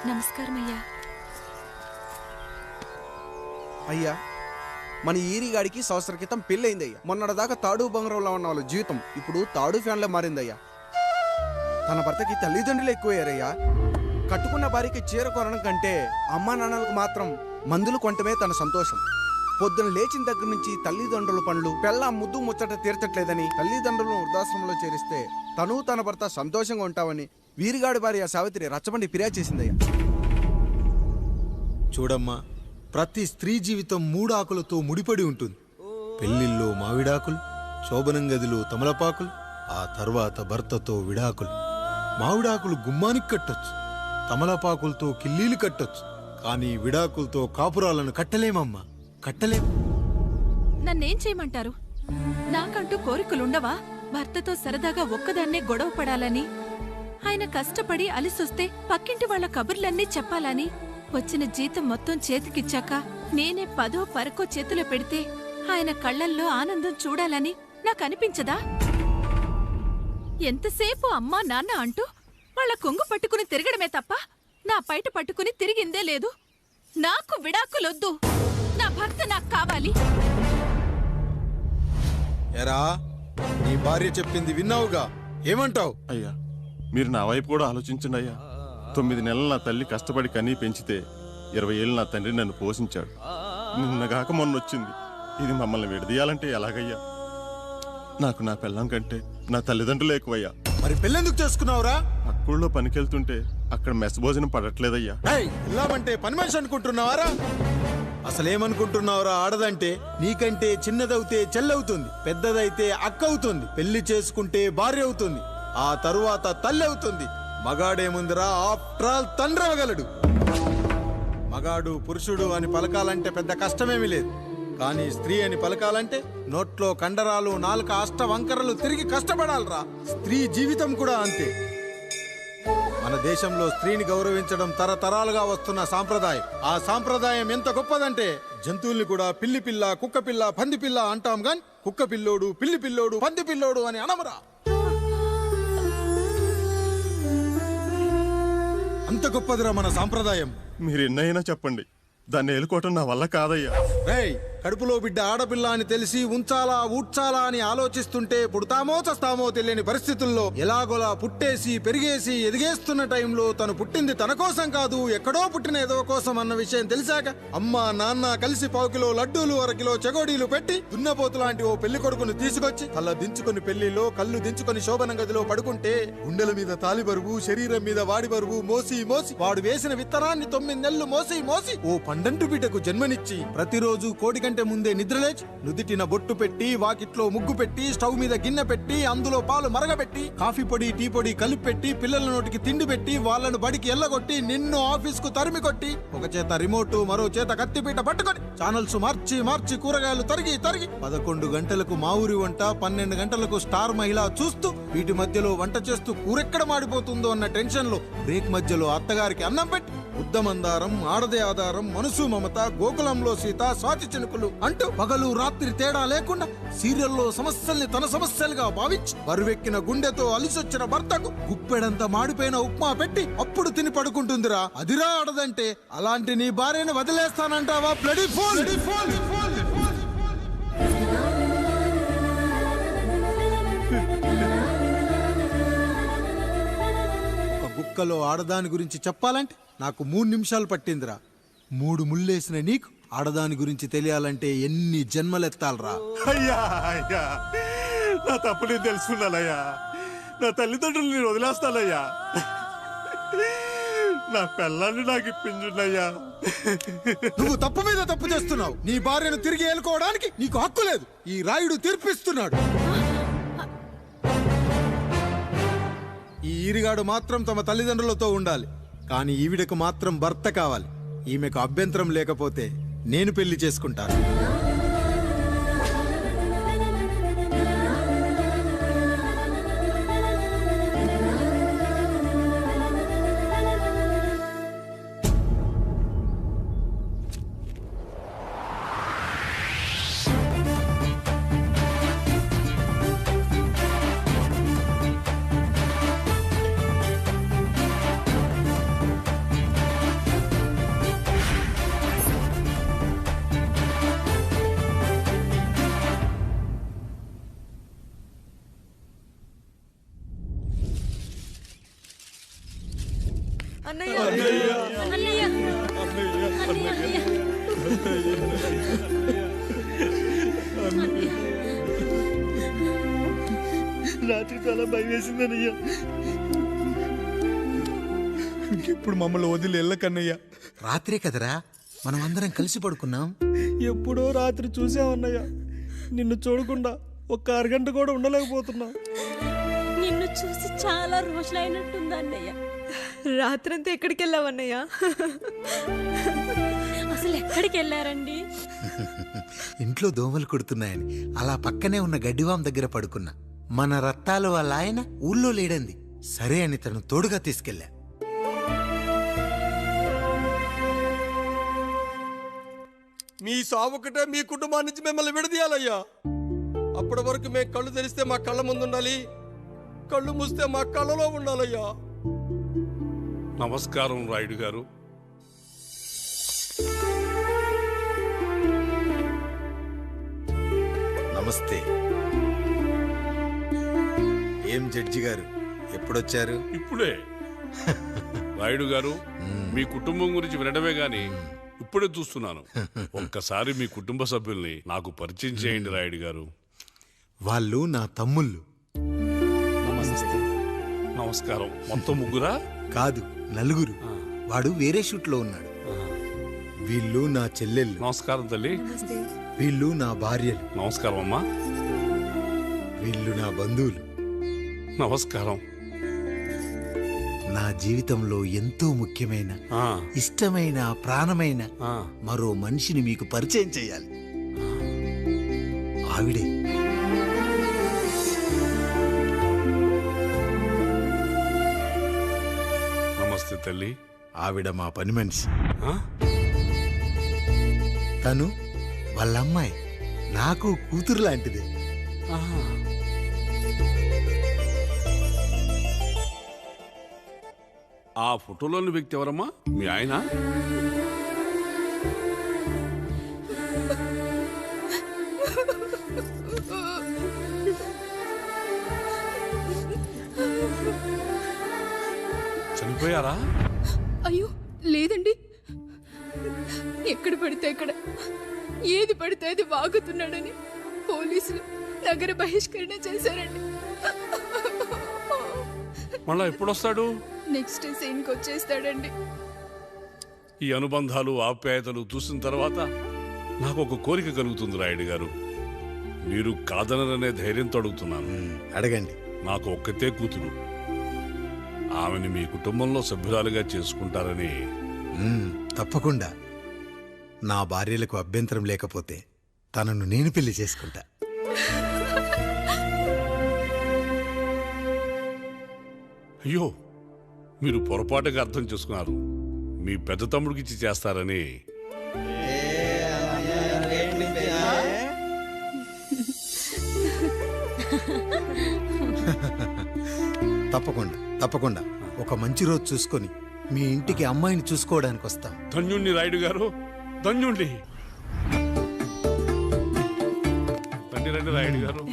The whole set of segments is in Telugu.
నమస్కారం అయ్యా. అయ్యా, మన ఈరిగాడికి సంవత్సరం క్రితం పెళ్ళయిందయ్యా. మొన్నటిదాకా తాడు బంగారంలో ఉన్న వాళ్ళ జీవితం ఇప్పుడు తాడు ఫ్యాన్లో మారిందయ్యా. తన భర్తకి తల్లిదండ్రులు ఎక్కువయ్యారయ్యా. కట్టుకున్న భార్యకి చీర కొనడం కంటే అమ్మా నాన్నలకు మాత్రం మందులు కొనటమే తన సంతోషం. పొద్దున లేచిన దగ్గర నుంచి తల్లిదండ్రుల పనులు పెళ్ళ ముద్దు ముచ్చట తీర్చట్లేదని తల్లిదండ్రులను వృద్ధాశ్రమంలో చేరిస్తే తను తన భర్త సంతోషంగా ఉంటామని వీరిగాడి భార్య సావిత్రి రచ్చబండి ఫిర్యాదు చేసిందయ్యా. చూడమ్మా, ప్రతి స్త్రీ జీవితం 3 ఆకులతో ముడిపడి ఉంటుంది. పెళ్లిల్లో మావిడాకులు, శోభనం గదిలో తమలపాకులు, ఆ తర్వాత భర్తతో విడాకులు. మావిడాకులు గుమ్మానికి కట్టొచ్చు, తమలపాకులతో కిల్లీలు కట్టొచ్చు, కానీ విడాకులతో కాపురాలను కట్టలేమమ్మా, కట్టలేం. నన్నేం చేయమంటారు? నాకంటూ కోరికలుండవా? భర్తతో సరదాగా ఒక్కదాన్నే గొడవ పడాలని, ఆయన కష్టపడి అలిసొస్తే పక్కింటి వాళ్ల కబుర్లన్నీ చెప్పాలని, వచ్చిన జీతం మొత్తం చేతికిచ్చాక నేనే 10ో 12కో చేతిలో పెడితే ఆయన కళ్లల్లో ఆనందం చూడాలని నాకనిపించదా? ఎంతసేపు అమ్మా నాన్న అంటూ వాళ్ల కొంగు పట్టుకుని తిరగడమే తప్ప నా పైట పట్టుకుని తిరిగిందే లేదు. నాకు విడాకులొద్దు, నా భర్త నాకు కావాలి. ఎరా, నీ భార్య చెప్పింది విన్నావుగా, ఏమంటావు? అయ్యా, మీరు నా వైపు కూడా ఆలోచించండి అయ్యా. 9 నెలలు నా తల్లి కష్టపడి కనీ పెంచితే 20 ఏళ్ళు నా తండ్రి నన్ను పోషించాడు. నిన్నగాక మొన్నొచ్చింది. ఇది మమ్మల్ని విడదీయాలంటే ఎలాగయ్యా? నాకు నా పెళ్ళం కంటే నా తల్లిదండ్రులు ఎక్కువయ్యా. మరి పెళ్ళెందుకు చేసుకున్నావురా? అక్కుల్లో పనికెళ్తుంటే అక్కడ మెస్ భోజనం పడట్లేదయ్యా. ఇల్లామంటే పని మనిషి అనుకుంటున్నావారా? అసలేమనుకుంటున్నావురా? ఆడదంటే నీకంటే చిన్నదవుతే చెల్లవుతుంది, పెద్దదైతే అక్క అవుతుంది, పెళ్లి చేసుకుంటే భార్య అవుతుంది, ఆ తరువాత తల్లి అవుతుంది. మగాడేముందిరా, ఆఫ్టర్ ఆల్ తండ్రి అవగలడు. మగాడు పురుషుడు అని పలకాలంటే పెద్ద కష్టమేమీ లేదు. కానీ స్త్రీ అని పలకాలంటే నోట్లో కండరాలు, నాలుక అష్టవంకరలు తిరిగి కష్టపడాలరా. స్త్రీ జీవితం కూడా అంతే. మన దేశంలో స్త్రీని గౌరవించడం తరతరాలుగా వస్తున్న సాంప్రదాయం. ఆ సాంప్రదాయం ఎంత గొప్పదంటే జంతువుల్ని కూడా పిల్లి పిల్ల, కుక్క పిల్ల, పంది పిల్ల అంటాం గాని కుక్క పిల్లోడు, పిల్లి పిల్లోడు, పంది పిల్లోడు అని అనమరా. అంత గొప్పదిరా మన సాంప్రదాయం. మీరు ఎన్నైనా చెప్పండి, దాన్ని ఏలుకోవటం నా వల్ల కాదయ్యా. రేయ్, కడుపులో బిడ్డ ఆడపిల్ల అని తెలిసి ఉంచాలా ఊడ్చాలా అని ఆలోచిస్తుంటే పుడతామో చస్తామో తెలియని పరిస్థితుల్లో ఎలాగోలా పుట్టేసి పెరిగేసి ఎదిగేస్తున్న టైంలో తను పుట్టింది తన కోసం కాదు, ఎక్కడో పుట్టిన ఏదో కోసం అన్న విషయం తెలిసాక అమ్మ నాన్న కలిసి 1 కిలో లడ్డూలు, 1 కిలో చెగోడీలు పెట్టి దున్నపోతు లాంటి ఓ పెళ్లి కొడుకును తీసుకొచ్చి తల దించుకుని పెళ్లిలో కళ్ళు దించుకుని శోభన గదిలో పడుకుంటే గుండెల మీద తాలి బరువు, శరీరం మీద వాడి బరువు మోసి మోసి వాడు వేసిన విత్తనాన్ని 9 నెలలు మోసి మోసి ఓ పండంటు బిడ్డకు జన్మనిచ్చి ప్రతిరోజు కోడి కంటే ముందే నిద్రలేచి నుదిటిన బొట్టు పెట్టి, వాకిట్లో ముగ్గు పెట్టి, స్టవ్ మీద గిన్నె పెట్టి, అందులో పాలు మరగబెట్టి, కాఫీ పొడి టీ పొడి కలిపి పెట్టి, పిల్లల నోటికి తిండి పెట్టి, వాళ్ళను బడికి ఎల్లగొట్టి, నిన్ను ఆఫీస్ కు తరిమి కొట్టి, ఒక చేత రిమోట్ మరో చేత కత్తిపీట పట్టుకొని ఛానల్స్ మార్చి మార్చి కూరగాయలు తరిగి తరిగి 11 గంటలకు మా ఊరి వంట, 12 గంటలకు స్టార్ మహిళ చూస్తూ, వీటి మధ్యలో వంట చేస్తూ కూరెక్కడ మాడిపోతుందో అన్న టెన్షన్ లో బ్రేక్ మధ్యలో అత్తగారికి అన్నం పెట్టి ఉద్దమందారం, ఆడదే ఆధారం, మనసు మమత, గోకులంలో సీత, స్వాతి చినుకులు అంటూ పగలు రాత్రి తేడా లేకుండా సీరియల్లో సమస్యల్ని తన సమస్యలుగా భావించి బరువెక్కిన గుండెతో అలిసొచ్చిన భర్తకు గుప్పెడంత మాడిపోయిన ఉప్మా పెట్టి అప్పుడు తిని పడుకుంటుందిరా. అదిరా ఆడదంటే. అలాంటి నీ భార్యను వదిలేస్తానంటావా? Bloody phone. ఒక గుక్కలో ఆడదాని గురించి చెప్పాలంటే నాకు 3 నిమిషాలు పట్టిందిరా. 3 ముళ్ళేసిన నీకు ఆడదాని గురించి తెలియాలంటే ఎన్ని జన్మలెత్తాలరా. అయ్యా అయ్యా, నా తప్పు నేను తెలుసుకున్నానయ్యా. నా తల్లిదండ్రులు నేను వదిలేస్తానయ్యా. నా పిల్లల్ని నాకు ఇప్పించున్నాయ్యా. నువ్వు తప్పు మీద తప్పు చేస్తున్నావు. నీ భార్యను తిరిగి ఏలుకోవడానికి నీకు హక్కు లేదు. ఈ రాయుడు తీర్పిస్తున్నాడు. ఈ ఈరిగాడు మాత్రం తమ తల్లిదండ్రులతో ఉండాలి, కానీ ఈవిడకు మాత్రం భర్త కావాలి. ఈమెకు అభ్యంతరం లేకపోతే నేను పెళ్లి చేసుకుంటాను. అన్నయ్య రాత్రి చాలా భయం వేసిందనయ్యా. ఇప్పుడు మమ్మల్ని వదిలి వెళ్ళకన్నయ్యా. రాత్రే కదరా మనం అందరం కలిసి పడుకున్నాం. ఎప్పుడో రాత్రి చూసామన్నయ్యా. నిన్ను చూడకుండా ఒక్క అరగంట కూడా ఉండలేకపోతున్నా. నిన్ను చూసి చాలా రోజులైనట్టుంది అన్నయ్య. రాత్రంతా ఎక్కడికి వెళ్ళావన్నయ్య? అసలు ఎక్కడికి వెళ్ళారండి? ఇంట్లో దోమలు కుడుతున్నాయని అలా పక్కనే ఉన్న గడ్డివాం దగ్గర పడుకున్నా. మన రత్తాలు వాళ్ళ ఆయన ఊళ్ళో లేడంది. సరే అని తను తోడుగా తీసుకెళ్ళా. మీ సావుకటే మీ కుటుంబాన్ని నుంచి మిమ్మల్ని విడదీయాలయ్యా. అప్పటి వరకు మేము కళ్ళు తెరిస్తే మా కళ్ళ ముందు ఉండాలి, కళ్ళు మూస్తే మా కళ్ళలో ఉండాలయ్యా. నమస్కారం రాయుడు గారు. నమస్తే. ఏం జడ్జి గారు ఎప్పుడొచ్చారు? ఇప్పుడే. రాయుడు గారు, మీ కుటుంబం గురించి వినడమే గాని ఇప్పుడే చూస్తున్నాను. ఒక్కసారి మీ కుటుంబ సభ్యుల్ని నాకు పరిచయం చేయండి రాయుడు గారు. వాళ్ళు నా తమ్ముళ్ళు. నమస్కారం. మొత్తం ముగ్గురా? కాదు, నలుగురు. వాడు వేరే షూట్లో ఉన్నాడు. వీళ్ళు నా చెల్లెళ్ళు. నమస్కారం తల్లి. వీళ్ళు నా భార్యలు. నమస్కారం అమ్మా. వీళ్ళు నా బంధువులు. నమస్కారం. నా జీవితంలో ఎంతో ముఖ్యమైన, ఆ, ఇష్టమైన, ప్రాణమైన ఆ. మరో మనిషిని మీకు పరిచయం చేయాలి. ఆవిడే నమస్తే తల్లి. ఆవిడ మా పని మనిషి. ఆ? తను వాళ్ళ అమ్మాయి. నాకు కూతురు లాంటిది. ఆహా. ఆ ఫోటోలోని వ్యక్తి ఎవరమ్మా? మీ ఆయన? చనిపోయారా? అయ్యో లేదండి. ఎక్కడ పడితే అక్కడ, ఏది పడితే అది వాగుతున్నాడని పోలీసులు నగర బహిష్కరణ చేశారండి. మళ్ళా ఎప్పుడొస్తాడు? నెక్స్ట్ సీన్కి వచ్చేస్తాడండి. ఈ అనుబంధాలు, ఆప్యాయతలు చూసిన తర్వాత నాకు ఒక కోరిక కలుగుతుంది రాయుడు గారు. మీరు కాదనరనే ధైర్యంతో అడుగుతున్నాను. అడగండి. నాకు ఒక్కతే కూతురు. ఆమెను మీ కుటుంబంలో సభ్యురాలుగా చేసుకుంటారని. తప్పకుండా. నా భార్యలకు అభ్యంతరం లేకపోతే తనను నేను పెళ్లి చేసుకుంటా. అయ్యో, మీరు పొరపాటుగా అర్థం చేసుకున్నారు. మీ పెద్ద తమ్ముడికి ఇచ్చి చేస్తారని. తప్పకుండా తప్పకుండా ఒక మంచి రోజు చూసుకొని మీ ఇంటికి అమ్మాయిని చూసుకోవడానికి వస్తాం. ధన్యుణ్ణి రాయుడు గారు, ధన్యుణ్ణి. రండి రండి రాయుడు గారు.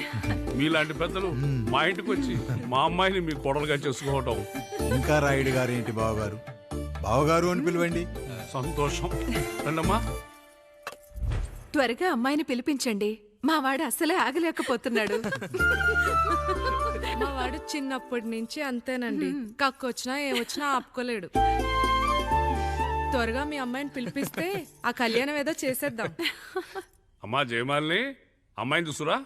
మీలాంటి పెద్దలు మా ఇంటికి వచ్చి మా అమ్మాయిని మీ కోడలుగా చేసుకోవటం. ఇంకా రాయుడు గారు ఏంటి బావగారు? బావగారు అని పిలవండి. సంతోషం. రండమ్మా. త్వరగా అమ్మాయిని పిలిపించండి. మా వాడు అసలే ఆగలేకపోతున్నాడు. మా వాడు చిన్నప్పటి నుంచి అంతేనండి. కక్కొచ్చినా ఏమొచ్చినా ఆపుకోలేడు. త్వరగా మీ అమ్మాయిని పిలిపిస్తే ఆ కళ్యాణం ఏదో చేసేద్దాం. అమ్మా జయమాలిని, అమ్మాయిని చూసురా.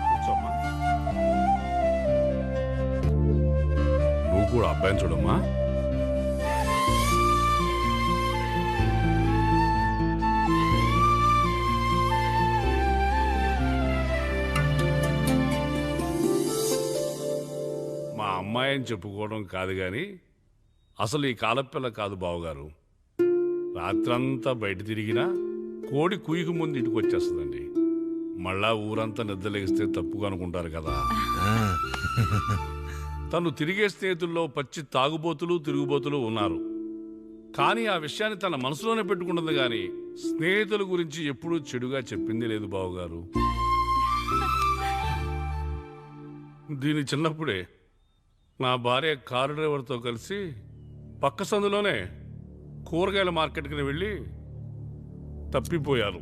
కూర్చోమ్మా. నువ్వు కూడా అబ్బాయిని చూడమ్మా. మా అమ్మాయి అని చెప్పుకోవడం కాదు గాని అసలు ఈ కాలపిల్ల కాదు బావగారు. రాత్రంతా బయట తిరిగినా కోడి కుయ్యకు ముందు ఇంటికి వచ్చేస్తుందండి. మళ్ళా ఊరంతా నిద్రలేగిస్తే తప్పుగా అనుకుంటారు కదా. తను తిరిగే స్నేహితుల్లో పచ్చి తాగుబోతులు, తిరుగుబోతులు ఉన్నారు. కానీ ఆ విషయాన్ని తన మనసులోనే పెట్టుకుంటుంది గాని స్నేహితుల గురించి ఎప్పుడూ చెడుగా చెప్పింది లేదు బావగారు. దీని చిన్నప్పుడే నా భార్య కారు డ్రైవర్తో కలిసి పక్క సందులోనే కూరగాయల మార్కెట్కి వెళ్ళి తప్పిపోయారు.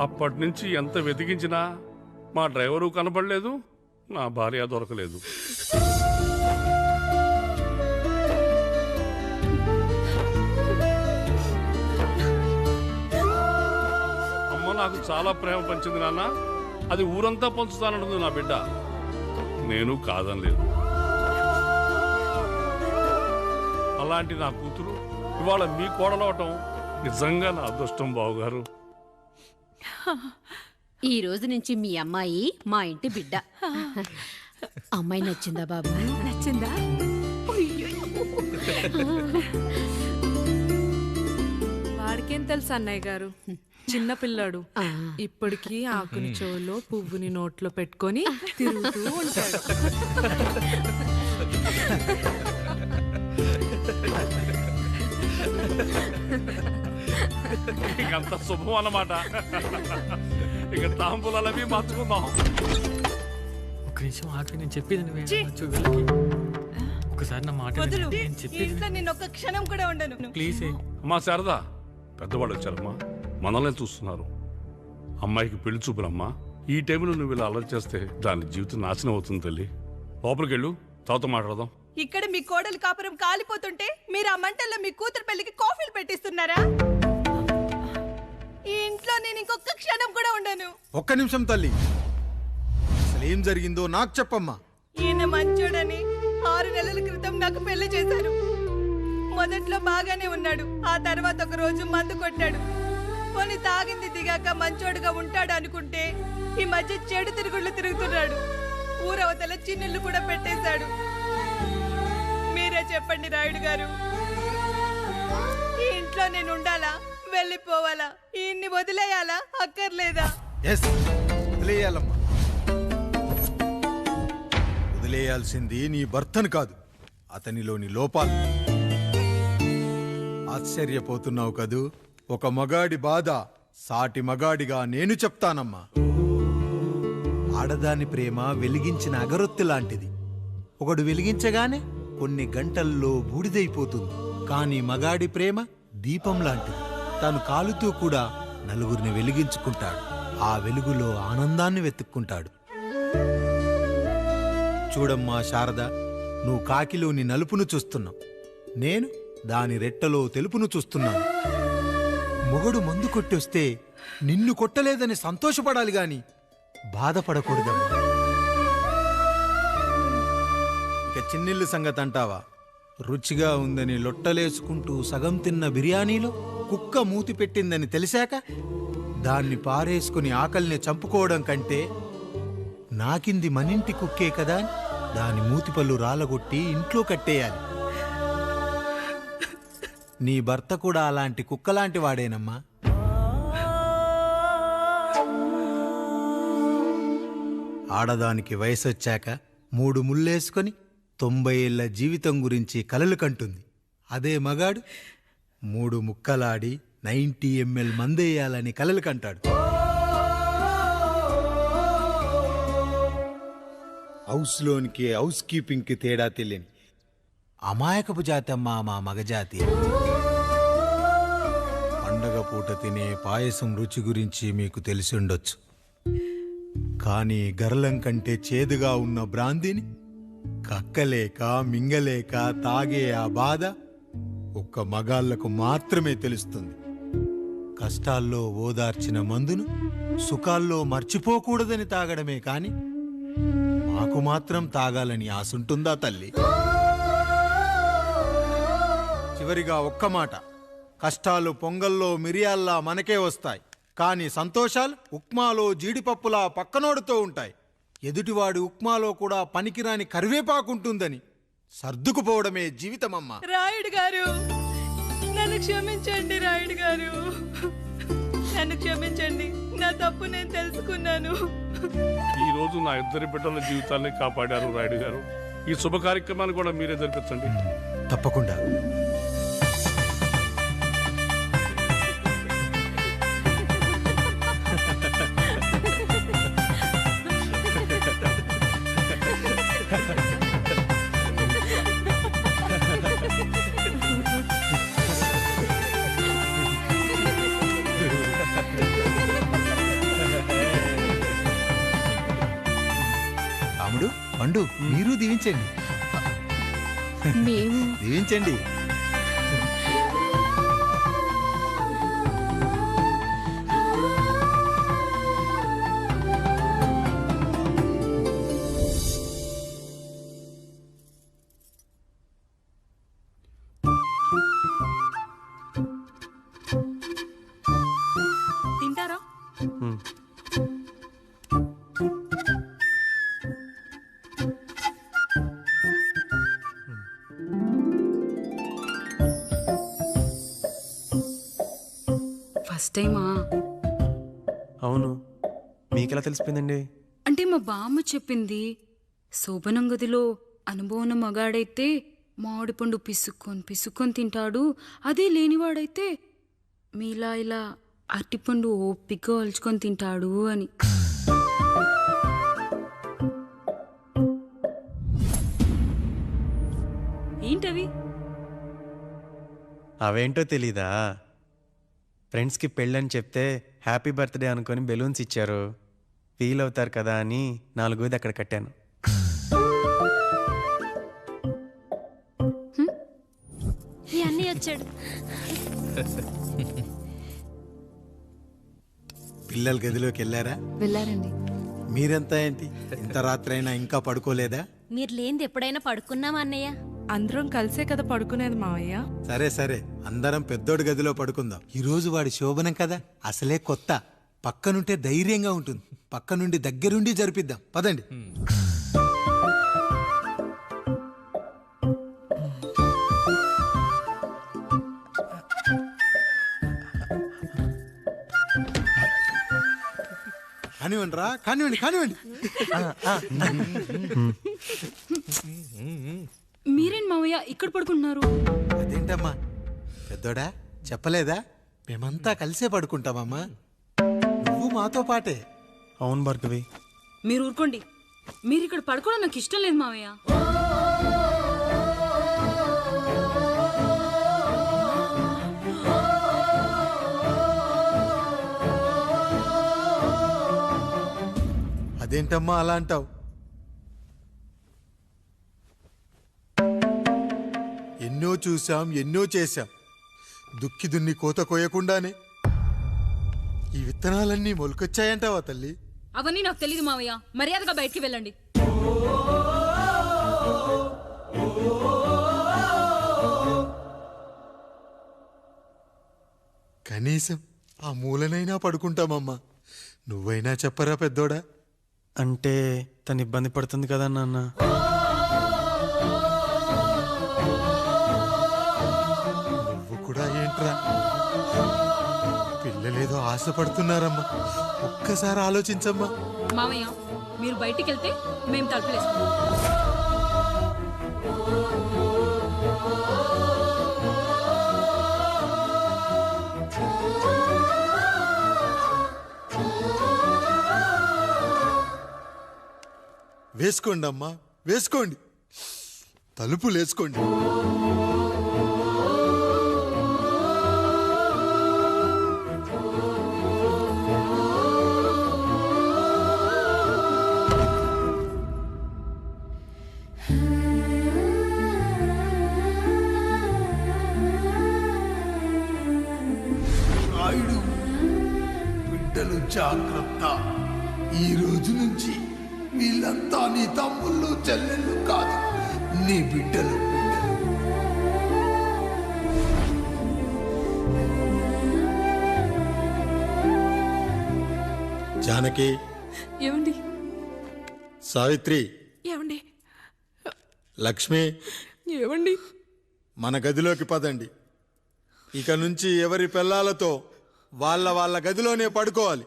అప్పటి నుంచి ఎంత వెతికించినా మా డ్రైవరు కనపడలేదు, నా భార్య దొరకలేదు. అమ్మ నాకు చాలా ప్రేమ పంచింది నాన్న, అది ఊరంతా పంచుతానంటుంది నా బిడ్డ. నేను కాదనలేదు. అలాంటి నా కూతురు ఇవాళ మీ కోడలవటం నిజంగా నా అదృష్టం బావగారు. ఈ రోజు నుంచి మీ అమ్మాయి మా ఇంటి బిడ్డ. అమ్మాయి నచ్చిందా బాబు? నచ్చిందా? వాడికేం తెలుసు అన్నయ్య గారు, చిన్న పిల్లాడు. ఇప్పటికీ ఆకుని చెవులో పువ్వుని నోట్లో పెట్టుకొని తిరుగుతూ ఉంటాడు. ఇంకంత శుభం అన్నమాట. ఇక తాంబూలాలు అవి మార్చుకుందాం. ఒక నిమిషం ఆగి, నేను చెప్పేది ఒకసారి నా మాట క్షణం కూడా ఉండను. ప్లీజ్. అమ్మా శారదా, పెద్దవాళ్ళు వచ్చారమ్మా, మనల్ని చూస్తున్నారు. అమ్మాయికి పెళ్లి చూపులమ్మా. ఈ టైంలో నువ్వు ఇలా అలర్ట్ చేస్తే దాని జీవితం నాశనం అవుతుంది తల్లి. లోపలికి వెళ్ళు, తాతో మాట్లాడదాం. ఇక్కడ మీ కోడలు కాపురం కాలిపోతుంటే మీరు ఆ మంటల్లో మీ కూతురు పెళ్లికి కాఫీలు పెట్టిస్తున్నారా? ఈ ఇంట్లో నేను ఇంకొక క్షణం కూడా ఉండను. ఒక్క నిమిషం తల్లి, అసలు ఏం జరిగిందో నాకు చెప్పమ్మా. ఈయన మంచోడని 6 నెలల క్రితం నాకు పెళ్లి చేశారు. మొదట్లో బాగానే ఉన్నాడు, ఆ తర్వాత ఒక రోజు మందు కొట్టాడు. పోనీ తాగింది దిగాక మంచోడుగా ఉంటాడు అనుకుంటే ఈ మధ్య చెడు తిరుగుళ్ళు తిరుగుతున్నాడు. ఊరవతల చిన్నుళ్ళు కూడా పెట్టేశాడు. మీరే చెప్పండి రాయుడు గారు, ఈ ఇంట్లో నేను ఉండాలా, వెళ్ళిపోవాలా, ఈయన్ని వదిలేయాలా, అక్కర్లేదా? వదిలేయాలమ్మా. వదిలేయాల్సింది నీ భర్తను కాదు, అతనిలోని లోపాలు. ఆశ్చర్యపోతున్నావు కదూ? ఒక మగాడి బాధ సాటి మగాడిగా నేను చెప్తానమ్మా. ఆడదాని ప్రేమ వెలిగించిన అగరొత్తి లాంటిది. ఒకడు వెలిగించగానే కొన్ని గంటల్లో బూడిదైపోతుంది. కానీ మగాడి ప్రేమ దీపం లాంటిది. తను కాలుతూ కూడా నలుగురిని వెలిగించుకుంటాడు. ఆ వెలుగులో ఆనందాన్ని వెతుక్కుంటాడు. చూడమ్మా శారద, నువ్వు కాకిలోని నలుపును చూస్తున్నావు, నేను దాని రెట్టలో తెలుపును చూస్తున్నాను. మొగడు మందు కొట్టొస్తే నిన్ను కొట్టలేదని సంతోషపడాలి గాని బాధపడకూడదమ్మా. ఇక చిన్నిల్లు సంగతి అంటావా? రుచిగా ఉందని లొట్టలేసుకుంటూ సగం తిన్న బిర్యానీలో కుక్క మూతి పెట్టిందని తెలిసాక దాన్ని పారేసుకుని ఆకలిని చంపుకోవడం కంటే నాకింది మనింటి కుక్కే కదా అని దాని మూతిపళ్ళు రాలగొట్టి ఇంట్లో కట్టేయాలి. నీ భర్త కూడా అలాంటి కుక్కలాంటి వాడేనమ్మా. ఆడదానికి వయసొచ్చాక 3 ముళ్ళేసుకొని 90 ఏళ్ల జీవితం గురించి కలలు కంటుంది. అదే మగాడు 3 ముక్కలాడి 90 ml మందేయాలని కలలు కంటాడు. హౌస్లోనికి హౌస్ కీపింగ్కి తేడా తెలియని అమాయకపు జాతమ్మా మా మగజాతి. పండగ పూట తినే పాయసం రుచి గురించి మీకు తెలిసి ఉండొచ్చు. కానీ గర్లం కంటే చేదుగా ఉన్న బ్రాందీని కక్కలేక మింగలేక తాగే ఆ బాధ ఒక్క మగాళ్లకు మాత్రమే తెలుస్తుంది. కష్టాల్లో ఓదార్చిన మందును సుఖాల్లో మర్చిపోకూడదని తాగడమే కాని మాకు మాత్రం తాగాలని ఆశుంటుందా తల్లి? చివరిగా ఒక్క మాట, కష్టాలు పొంగల్లో మిరియాల్లా మనకే వస్తాయి, కానీ సంతోషాలు ఉప్మాలో జీడిపప్పులా పక్కనోడుతో ఉంటాయి. ఎదుటివాడి ఉప్మాలో కూడా పనికిరాని కరివేపాకుంటుందని సర్దుకుపోవడమే జీవితమమ్మా. రాయుడు గారు, నన్ను క్షమించండి. రాయుడు గారు, నన్ను క్షమించండి. నా తప్పు నేను తెలుసుకున్నాను. ఈ రోజు నా 2 బిడ్డల జీవితాన్ని కాపాడారు రాయుడు గారు. ఈ శుభ కార్యక్రమాన్ని కూడా మీరే జరిపించండి. తప్పకుండా. పండు మీరు దీవించండి. మేము దీవించండి. తింటారా? ఫస్ట్ టైమా? అవును, మీకెలా తెలిసిపోయిందండి? అంటే మా బామ్మ చెప్పింది. శోభనం గదిలో అనుభవం ఉన్న మగాడైతే మామిడిపండు పిసుక్కొని తింటాడు, అదే లేనివాడైతే మీలా ఇలా అరటిపండు ఓపిగ్గా ఒలుచుకొని తింటాడు అని. ఏంటవి? అవేంటో తెలీదా? ఫ్రెండ్స్కి పెళ్ళని చెప్తే హ్యాపీ బర్త్డే అనుకొని బెలూన్స్ ఇచ్చారు, ఫీల్ అవుతారు కదా అని 4 అక్కడ కట్టాను. ఈ అన్నీ వచ్చాడు. పిల్లల గదిలోకి వెళ్ళారా? వెళ్ళారండి. మీరెంత ఏంటి ఇంత రాత్రైనా ఇంకా పడుకోలేదా? మీరు లేనిది ఎప్పుడైనా పడుకున్నామా అన్నయ్య? అందరం కలిసే కదా పడుకునేది మావయ్య. సరే సరే, అందరం పెద్దోడి గదిలో పడుకుందాం. ఈ రోజు వాడి శోభనం కదా, అసలే కొత్త. పక్కనుంటే ధైర్యంగా ఉంటుంది, పక్క నుండి దగ్గరుండి జరిపిద్దాం. పదండి. కానివ్వండి రా, కానివ్వండి కానివ్వండి. మీరేం మావయ్య ఇక్కడ పడుకుంటున్నారు? అదేంటమ్మా పెద్దోడా, చెప్పలేదా? మేమంతా కలిసే పడుకుంటామమ్మా, నువ్వు మాతో పాటే. అవును భార్గవి. మీరు ఊరుకోండి, మీరు ఇక్కడ పడుకోవడం నాకు ఇష్టం లేదు మావయ్య. అదేంటమ్మా అలా అంటావు? ఎన్నో చూశాం, ఎన్నో చేశాం. దుక్కి దున్ని కోత కోయకుండానే ఈ విత్తనాలన్నీ మొలకొచ్చాయంటావా తల్లి? అవన్నీ నాకు తెలీదు మావయ్య, మర్యాదగా బయటికి వెళ్ళండి. కనీసం ఆ మూలనైనా పడుకుంటామమ్మా. నువ్వైనా చెప్పరా పెద్దోడా? అంటే తను ఇబ్బంది పడుతుంది కదా నాన్న. నువ్వు కూడా ఏంట్రా, పిల్లలేదో ఆశపడుతున్నారమ్మా, ఒక్కసారి ఆలోచించమ్మా. మావయ్య మీరు బయటికి వెళ్తే మేము తలుపులేసుకుంటాం. వేసుకోండి అమ్మా, వేసుకోండి, తలుపులు వేసుకోండి. నాయుడు, బిడ్డలు జాగ్రత్త. ఈ రోజు నుంచి వీళ్ళంతా నీ తమ్ముళ్ళు చెల్లెళ్ళు కాదు, నీ బిడ్డలు. జానకి, ఏమండి? సావిత్రి, ఏమండి? లక్ష్మి, ఏమండి? మన గదిలోకి పదండి. ఇక నుంచి ఎవరి పిల్లలతో వాళ్ళ వాళ్ళ గదిలోనే పడుకోవాలి.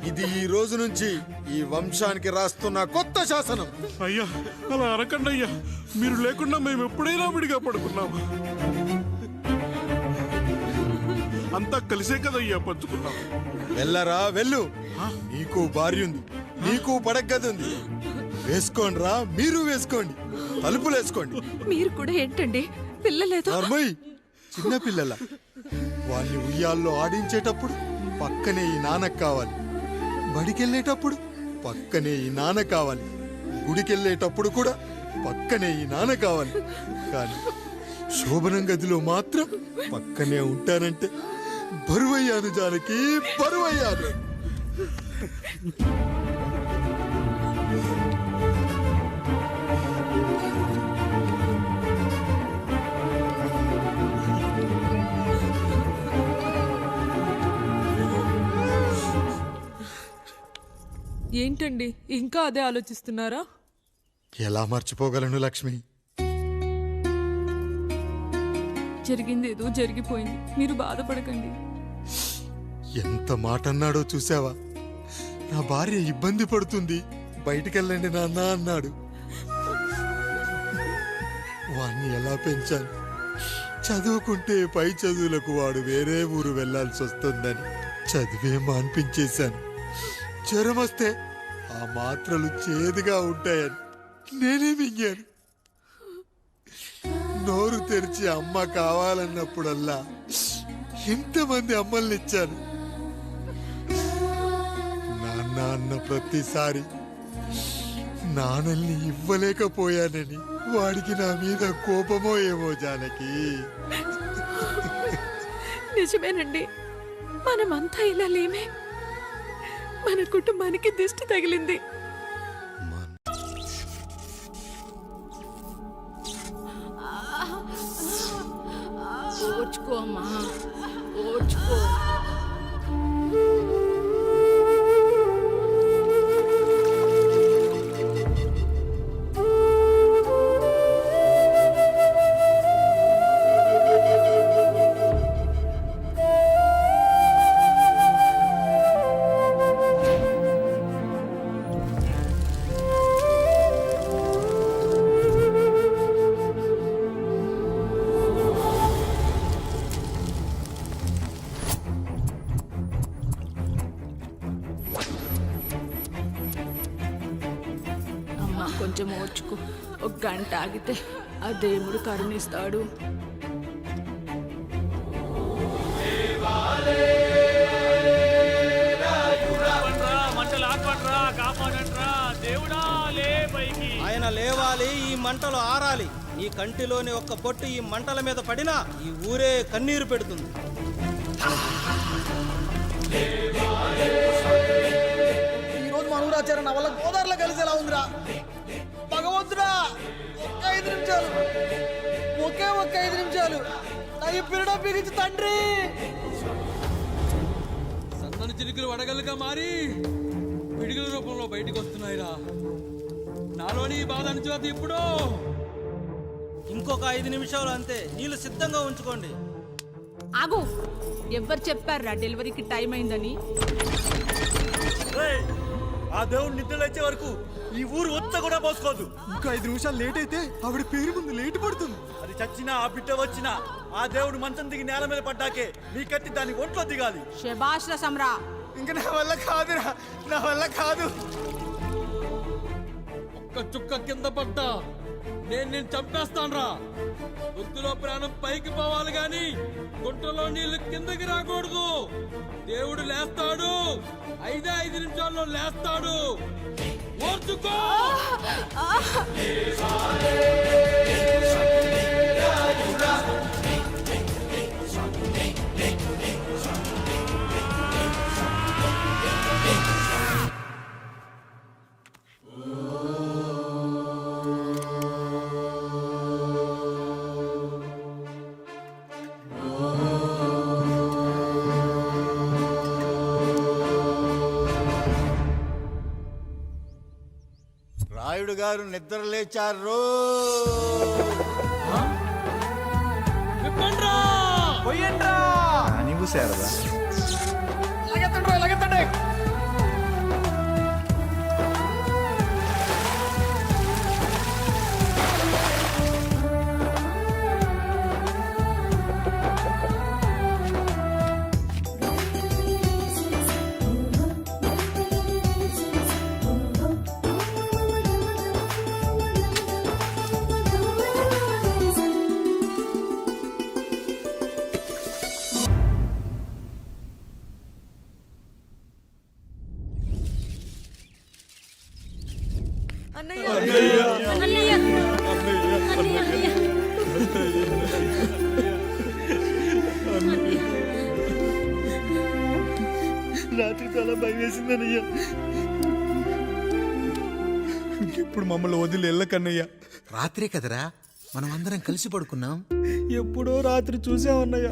ఇది ఈ రోజు నుంచి ఈ వంశానికి రాస్తున్న కొత్త శాసనం. అయ్యా అలా అనకండి అయ్యా, మీరు లేకుండా మేము ఎప్పుడైనా విడిగా పడుకున్నాము. అంతా కలిసే కదయ్యా పంచుకున్నాం. వెళ్ళరా వెళ్ళు, నీకు భార్య ఉంది, నీకు పడగది ఉంది. వేసుకోండి రా, మీరు వేసుకోండి, తలుపులు వేసుకోండి. మీరు కూడా ఏంటండి పిల్లలేదు? చిన్న పిల్లల వాళ్ళని ఉయ్యాల్లో ఆడించేటప్పుడు పక్కనే ఈ నానక్ కావాలి. బడికెళ్ళేటప్పుడు పక్కనే ఈ నాన్న కావాలి, గుడికెళ్ళేటప్పుడు కూడా పక్కనే ఈ నాన్న కావాలి. కానీ శోభనం గదిలో మాత్రం పక్కనే ఉంటానంటే బరువయ్యాను జానకి, బరువయ్యాను. ఏంటండి ఇంకా అదే ఆలోచిస్తున్నారా? ఎలా మర్చిపోగలను లక్ష్మి? జరిగింది ఏదో జరిగిపోయింది, మీరు బాధపడకండి. ఎంత మాట అన్నాడో చూసావా? నా భార్య ఇబ్బంది పడుతుంది, బయటికెళ్ళండి నాన్న అన్నాడు. వాణ్ణి ఎలా పెంచాను? చదువుకుంటే పై చదువులకు వాడు వేరే ఊరు వెళ్లాల్సి వస్తుందని చదివే మాన్పించేశాను. జ్వరం వస్తే ఆ మాత్రలు చేదుగా ఉంటాయని నేనే మింగాను. నోరు తెరిచి అమ్మ కావాలన్నప్పుడల్లా ఎంతమంది అమ్మల్ని ఇచ్చాను. నాన్న అన్న ప్రతిసారి నాన్నల్ని ఇవ్వలేకపోయానని వాడికి నా మీద కోపమో ఏమో జానకి. నిజమేనండి, మనమంతా ఇలా లేమే. మన కుటుంబానికి దిష్టి తగిలింది. ఓర్చుకో అమ్మా, ఓర్చుకో. కొంచెం ఓర్చుకో, ఒక గంట ఆగితే ఆ దేవుడు కరుణిస్తాడు. ఆయన లేవాలి, ఈ మంటలు ఆరాలి. నీ కంటిలోని ఒక్క పొట్టు ఈ మంటల మీద పడినా ఈ ఊరే కన్నీరు పెడుతుంది. ఈరోజు మన ఊరాచారం నా వల్ల గోదావరిలో కలిసేలా ఉందిరా. భగవంతుడా, ఒక్క 5 నిమిషాలు, ఒక్క 5 నిమిషాలు నా ఈ పిల్లడం బిగించి తండ్రి. సన్నని చిలుకలు వడగలుగా మారి పిడుగుల రూపంలో బయటికి వస్తున్నాయిరా. నాలోని బాధ అనిచేది ఇప్పుడు. ఇంకొక 5 నిమిషాలు అంతే, నీళ్ళు సిద్ధంగా ఉంచుకోండి. ఆగు, ఎవరు చెప్పారా డెలివరీకి టైం అయిందని? ఆ దేవుడు నిద్ర లేచే వరకు ఈ ఊరు ఒత్త కూడా పోసుకోదు. ఇంకా 5 నిమిషాలు లేట్ అయితే ఆవిడ పేరు ముందు లేట్ పడుతుంది. అది చచ్చినా ఆ బిడ్డ వచ్చినా ఆ దేవుడు మంచం దిగి నేల మీద పడ్డాకే నీ కత్తి దాని ఒంట్లో దిగాలి. శభాష్ రా సమ్రా. ఇంకా నా వల్ల కాదురా, నా వల్ల కాదు. ఒక్క చుక్క కింద పడ్డా నేను చంపేస్తానురా. గొంతులో ప్రాణం పైకి పోవాలి గాని గుంటలో నీళ్లు కిందకి రాకూడదు. దేవుడు లేస్తాడు, 5 నిమిషాల్లో లేస్తాడు. ఓర్చుకో. రాయుడు గారు నిద్ర లేచారు. నీవు శారదా రాత్రి చాలా భయం వేసిందనయ్యా. ఇప్పుడు మమ్మల్ని వదిలి వెళ్ళకన్నయ్యా. రాత్రే కదరా మనం అందరం కలిసి పడుకున్నాం. ఎప్పుడో రాత్రి చూసామన్నయ్య.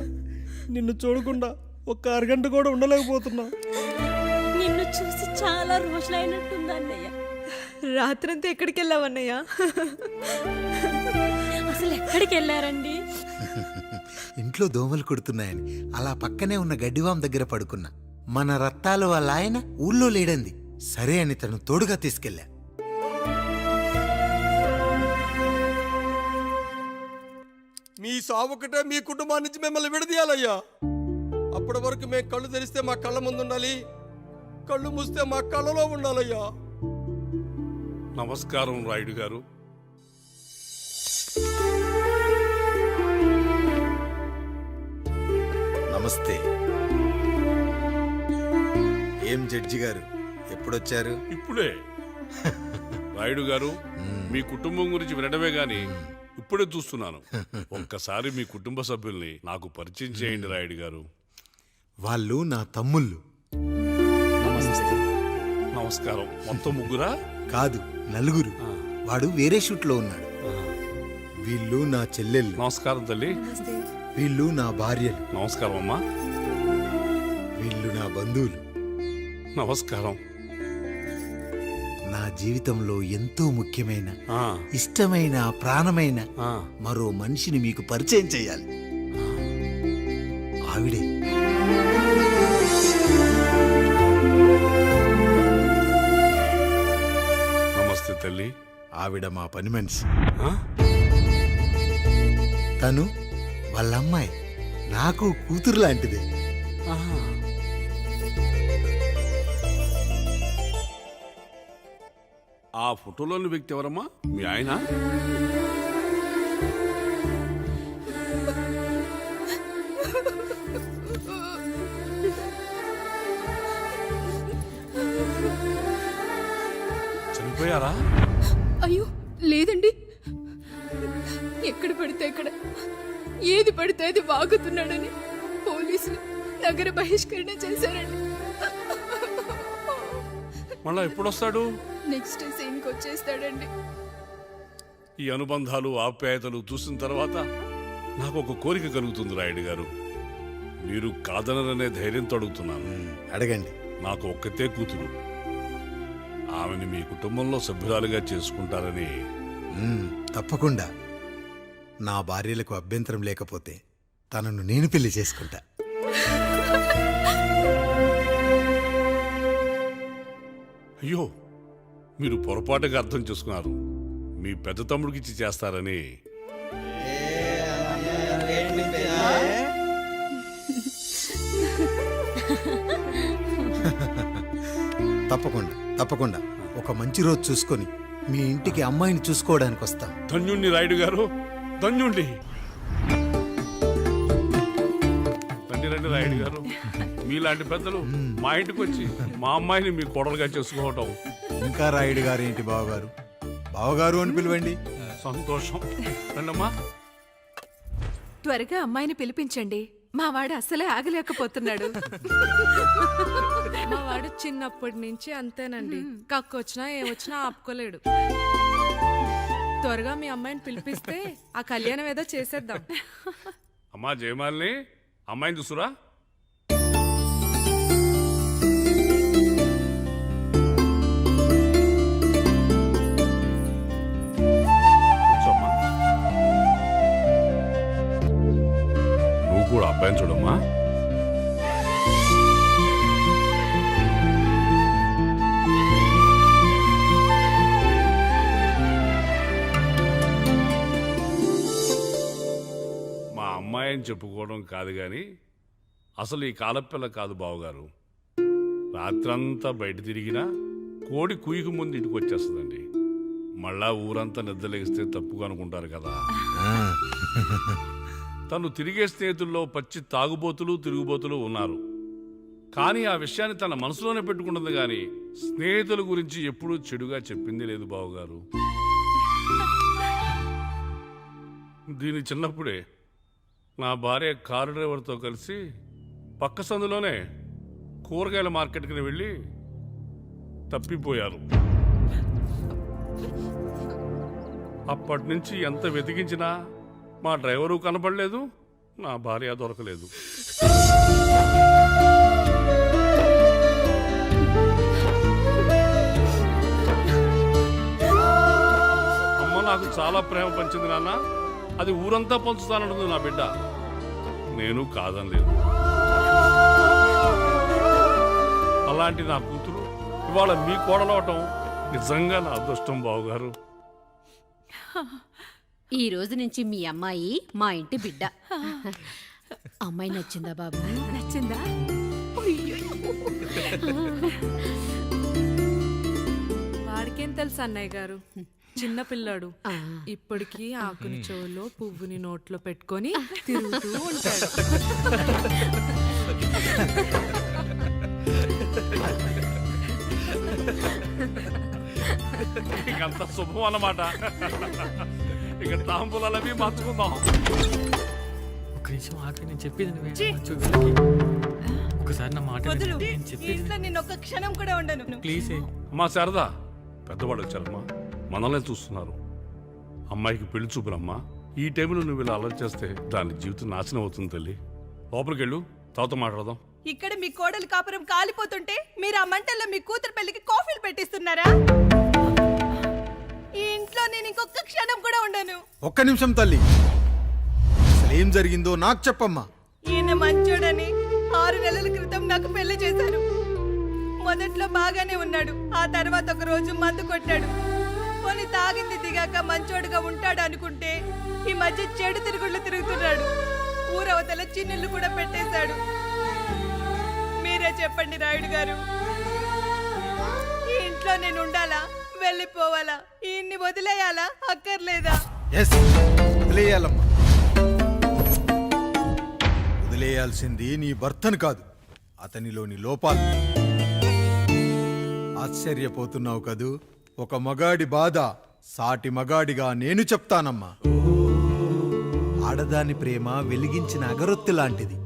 నిన్ను చూడకుండా ఒక్క అరగంట కూడా ఉండలేకపోతున్నా. నిన్ను చూసి చాలా రోజులైనట్టుంది అన్నయ్య. రాత్రంతా ఎక్కడికి వెళ్ళావన్నయ్యా? అసలు ఎక్కడికి వెళ్ళారండి? ఇంట్లో దోమలు కుడుతున్నాయని అలా పక్కనే ఉన్న గడ్డివాం దగ్గర పడుకున్నా. మన రత్తాలు వాళ్ళ ఆయన ఊళ్ళో లేడంది. సరే అని తను తోడుగా తీసుకెళ్ళా. మీ సావుకటే మీ కుటుంబాన్ని నుంచి మిమ్మల్ని విడదీయాలయ్యా. అప్పటి వరకు మేము కళ్ళు తెరిస్తే మా కళ్ళ ముందు ఉండాలి, కళ్ళు మూస్తే మా కళ్ళలో ఉండాలయ్యా. నమస్కారం రాయుడు గారు. నమస్తే. ఏం జడ్జి గారు ఎప్పుడొచ్చారు? ఇప్పుడే. రాయుడు గారు, మీ కుటుంబం గురించి వినడమే గాని ఇప్పుడే చూస్తున్నాను. ఒక్కసారి మీ కుటుంబ సభ్యుల్ని నాకు పరిచయం చేయండి రాయుడు గారు. వాళ్ళు నా తమ్ముళ్ళు. నమస్కారం. మొత్తం ముగ్గురా? కాదు, నలుగురు. వాడు వేరే షూట్లో ఉన్నాడు. వీళ్ళు నా చెల్లెళ్ళు. నమస్కారం తల్లి. వీళ్ళు నా భార్యలు. నమస్కారం అమ్మా. వీళ్ళు నా బంధువులు. నమస్కారం. నా జీవితంలో ఎంతో ముఖ్యమైన, ఇష్టమైన, ప్రాణమైన మరో మనిషిని మీకు పరిచయం చేయాలి. ఆవిడే. నమస్తే తల్లి. ఆవిడ మా పని మనిషి. తను వాళ్ళ అమ్మాయి. నాకు కూతురు లాంటిదే. ఆ ఫోటోలోని వ్యక్తి ఎవరమ్మా? మీ ఆయన? చనిపోయారా? అయ్యో లేదండి. ఎక్కడ పడితే అక్కడ, ఏది పడితే అది వాగుతున్నాడని పోలీసులు నగర బహిష్కరణ చేశారండి. మళ్ళా ఎప్పుడొస్తాడు? నెక్స్ట్ సీన్కి వచ్చేస్తాడండి. ఈ అనుబంధాలు, ఆప్యాయతలు చూసిన తర్వాత నాకు ఒక కోరిక కలుగుతుంది రాయుడు గారు. మీరు కాదనరనే ధైర్యంతో అడుగుతున్నాను. అడగండి. నాకు ఒక్కతే కూతురు. ఆమెను మీ కుటుంబంలో సభ్యురాలుగా చేసుకుంటారని. తప్పకుండా. నా భార్యలకు అభ్యంతరం లేకపోతే తనను నేను పెళ్లి చేసుకుంటా. అయ్యో, మీరు పొరపాటుగా అర్థం చేసుకున్నారు. మీ పెద్ద తమ్ముడికి ఇచ్చి చేస్తారని. తప్పకుండా తప్పకుండా ఒక మంచి రోజు చూసుకొని మీ ఇంటికి అమ్మాయిని చూసుకోవడానికి వస్తాం. ధన్యుణ్ణి రాయుడు గారు, ధన్యుణ్ణి. రండి రండి రాయుడు గారు. మీలాంటి పెద్దలు మా ఇంటికి వచ్చి మా అమ్మాయిని మీ కోడలుగా చేసుకోవటం. ఇంకా రాయుడు గారు ఏంటి బావగారు? బావగారు అని పిలవండి. సంతోషం. రండమ్మా. త్వరగా అమ్మాయిని పిలిపించండి. మా వాడు అసలే ఆగలేకపోతున్నాడు. మా వాడు చిన్నప్పటి నుంచి అంతేనండి. కక్కొచ్చినా ఏమొచ్చినా ఆపుకోలేడు. త్వరగా మీ అమ్మాయిని పిలిపిస్తే ఆ కళ్యాణం ఏదో చేసేద్దాం. అమ్మా జయమాలిని, అమ్మాయిని చూసురా. నువ్వు కూడా అబ్బాయిని చూడమ్మా. మా అమ్మాయి అని చెప్పుకోవడం కాదు కానీ అసలు ఈ కాలపిల్ల కాదు బావగారు. రాత్రంతా బయట తిరిగినా కోడి కుయ్యకు ముందు ఇంటికి వచ్చేస్తుందండి. మళ్ళా ఊరంతా నిద్రలేగిస్తే తప్పుగా అనుకుంటారు కదా. తను తిరిగే స్నేహితుల్లో పచ్చి తాగుబోతులు, తిరుగుబోతులు ఉన్నారు. కానీ ఆ విషయాన్ని తన మనసులోనే పెట్టుకుంటుంది కానీ స్నేహితుల గురించి ఎప్పుడూ చెడుగా చెప్పింది లేదు బావగారు. దీని చిన్నప్పుడే నా భార్య కారు డ్రైవర్తో కలిసి పక్క సందులోనే కూరగాయల మార్కెట్కి వెళ్ళి తప్పిపోయారు. అప్పటి నుంచి ఎంత వెతికించినా మా డ్రైవరు కనపడలేదు, నా భార్య దొరకలేదు. అమ్మ నాకు చాలా ప్రేమ పంచింది నాన్న, అది ఊరంతా పంచుతానంటుంది నా బిడ్డ. నేను కాదనలేదు. అలాంటి నా కూతురు ఇవాళ మీ కోడలవటం నిజంగా నా అదృష్టం బావగారు. ఈ రోజు నుంచి మీ అమ్మాయి మా ఇంటి బిడ్డ. అమ్మాయి నచ్చిందా బాబు? నచ్చిందా? వాడికేం తెలుసు అన్నయ్య గారు, చిన్న పిల్లాడు. ఇప్పటికీ ఆకుని చెవులో పువ్వుని నోట్లో పెట్టుకొని తిరుగుతూ ఉంటాడు. ఇంకంత శుభం అన్నమాట. ఇక తాంబూలవి మార్చుకుందాం. ఒక నిమిషం ఆఖరి నేను చెప్పేది ఛీ! ఒకసారి నా మాట వదులు. నేను ఈ చెప్పేది ఇంట్లో నేను ఒక్క క్షణం కూడా ఉండను. ప్లీజ్. అమ్మా శారదా, పెద్దవాడు వచ్చారమ్మా, మనల్ని చూస్తున్నారు. అమ్మాయికి పెళ్లి చూపురమ్మా. ఈ టైంలో నువ్వు ఇలా అలర్ట్ చేస్తే దాని జీవితం నాశనం అవుతుంది తల్లి. లోపలికి వెళ్ళు, తాత మాట్లాడదాం. ఇక్కడ మీ కోడలు కాపురం కాలిపోతుంటే మీరు ఆ మంటల్లో మీ కూతురు పెళ్లికి కాఫీలు పెట్టిస్తున్నారా? ఈ ఇంట్లో నేను ఇంకొక క్షణం కూడా ఉండను. ఒక్క నిమిషం తల్లి, అసలు ఏం జరిగిందో నాకు చెప్పమ్మా. ఈయన మంచోడని 6 నెలల క్రితం నాకు పెళ్లి చేశారు. మొదట్లో బాగానే ఉన్నాడు, ఆ తర్వాత ఒక రోజు మందు కొట్టాడు. పోనీ తాగింది దిగాక మంచోడుగా ఉంటాడు అనుకుంటే ఈ మధ్య చెడు తిరుగుళ్ళు తిరుగుతున్నాడు. ఊరవతల చిన్నిళ్ళు కూడా పెట్టేశాడు. మీరే చెప్పండి రాయుడు గారు, ఈ ఇంట్లో నేను ఉండాలా, వెళ్ళిపోవాలా, ఈయన్ని వదిలేయాలా, అక్కర్లేదా? ఎస్, వదిలేయాలమ్మా. వదిలేయాల్సింది నీ భర్తను కాదు, అతనిలోని లోపాలు. ఆశ్చర్యపోతున్నావు కదూ? ఒక మగాడి బాధ సాటి మగాడిగా నేను చెప్తానమ్మా. ఆడదాని ప్రేమ వెలిగించిన అగరొత్తి లాంటిది.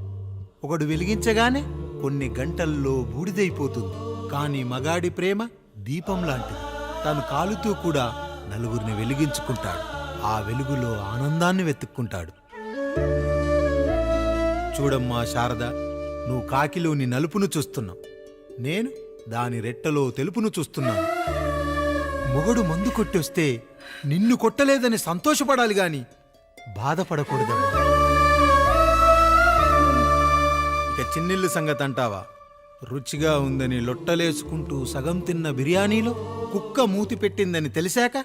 ఒకడు వెలిగించగానే కొన్ని గంటల్లో బూడిదైపోతుంది. కానీ మగాడి ప్రేమ దీపం లాంటిది. తను కాలుతూ కూడా నలుగురిని వెలిగించుకుంటాడు. ఆ వెలుగులో ఆనందాన్ని వెతుక్కుంటాడు. చూడమ్మా శారద, నువ్వు కాకిలోని నలుపును చూస్తున్నావు, నేను దాని రెట్టలో తెలుపును చూస్తున్నాను. మొగడు మందు కొట్టొస్తే నిన్ను కొట్టలేదని సంతోషపడాలి గాని బాధపడకూడదమ్మా. ఇక చిన్నిల్లు సంగతి అంటావా? రుచిగా ఉందని లొట్టలేసుకుంటూ సగం తిన్న బిర్యానీలో కుక్క మూతి పెట్టిందని తెలిసాక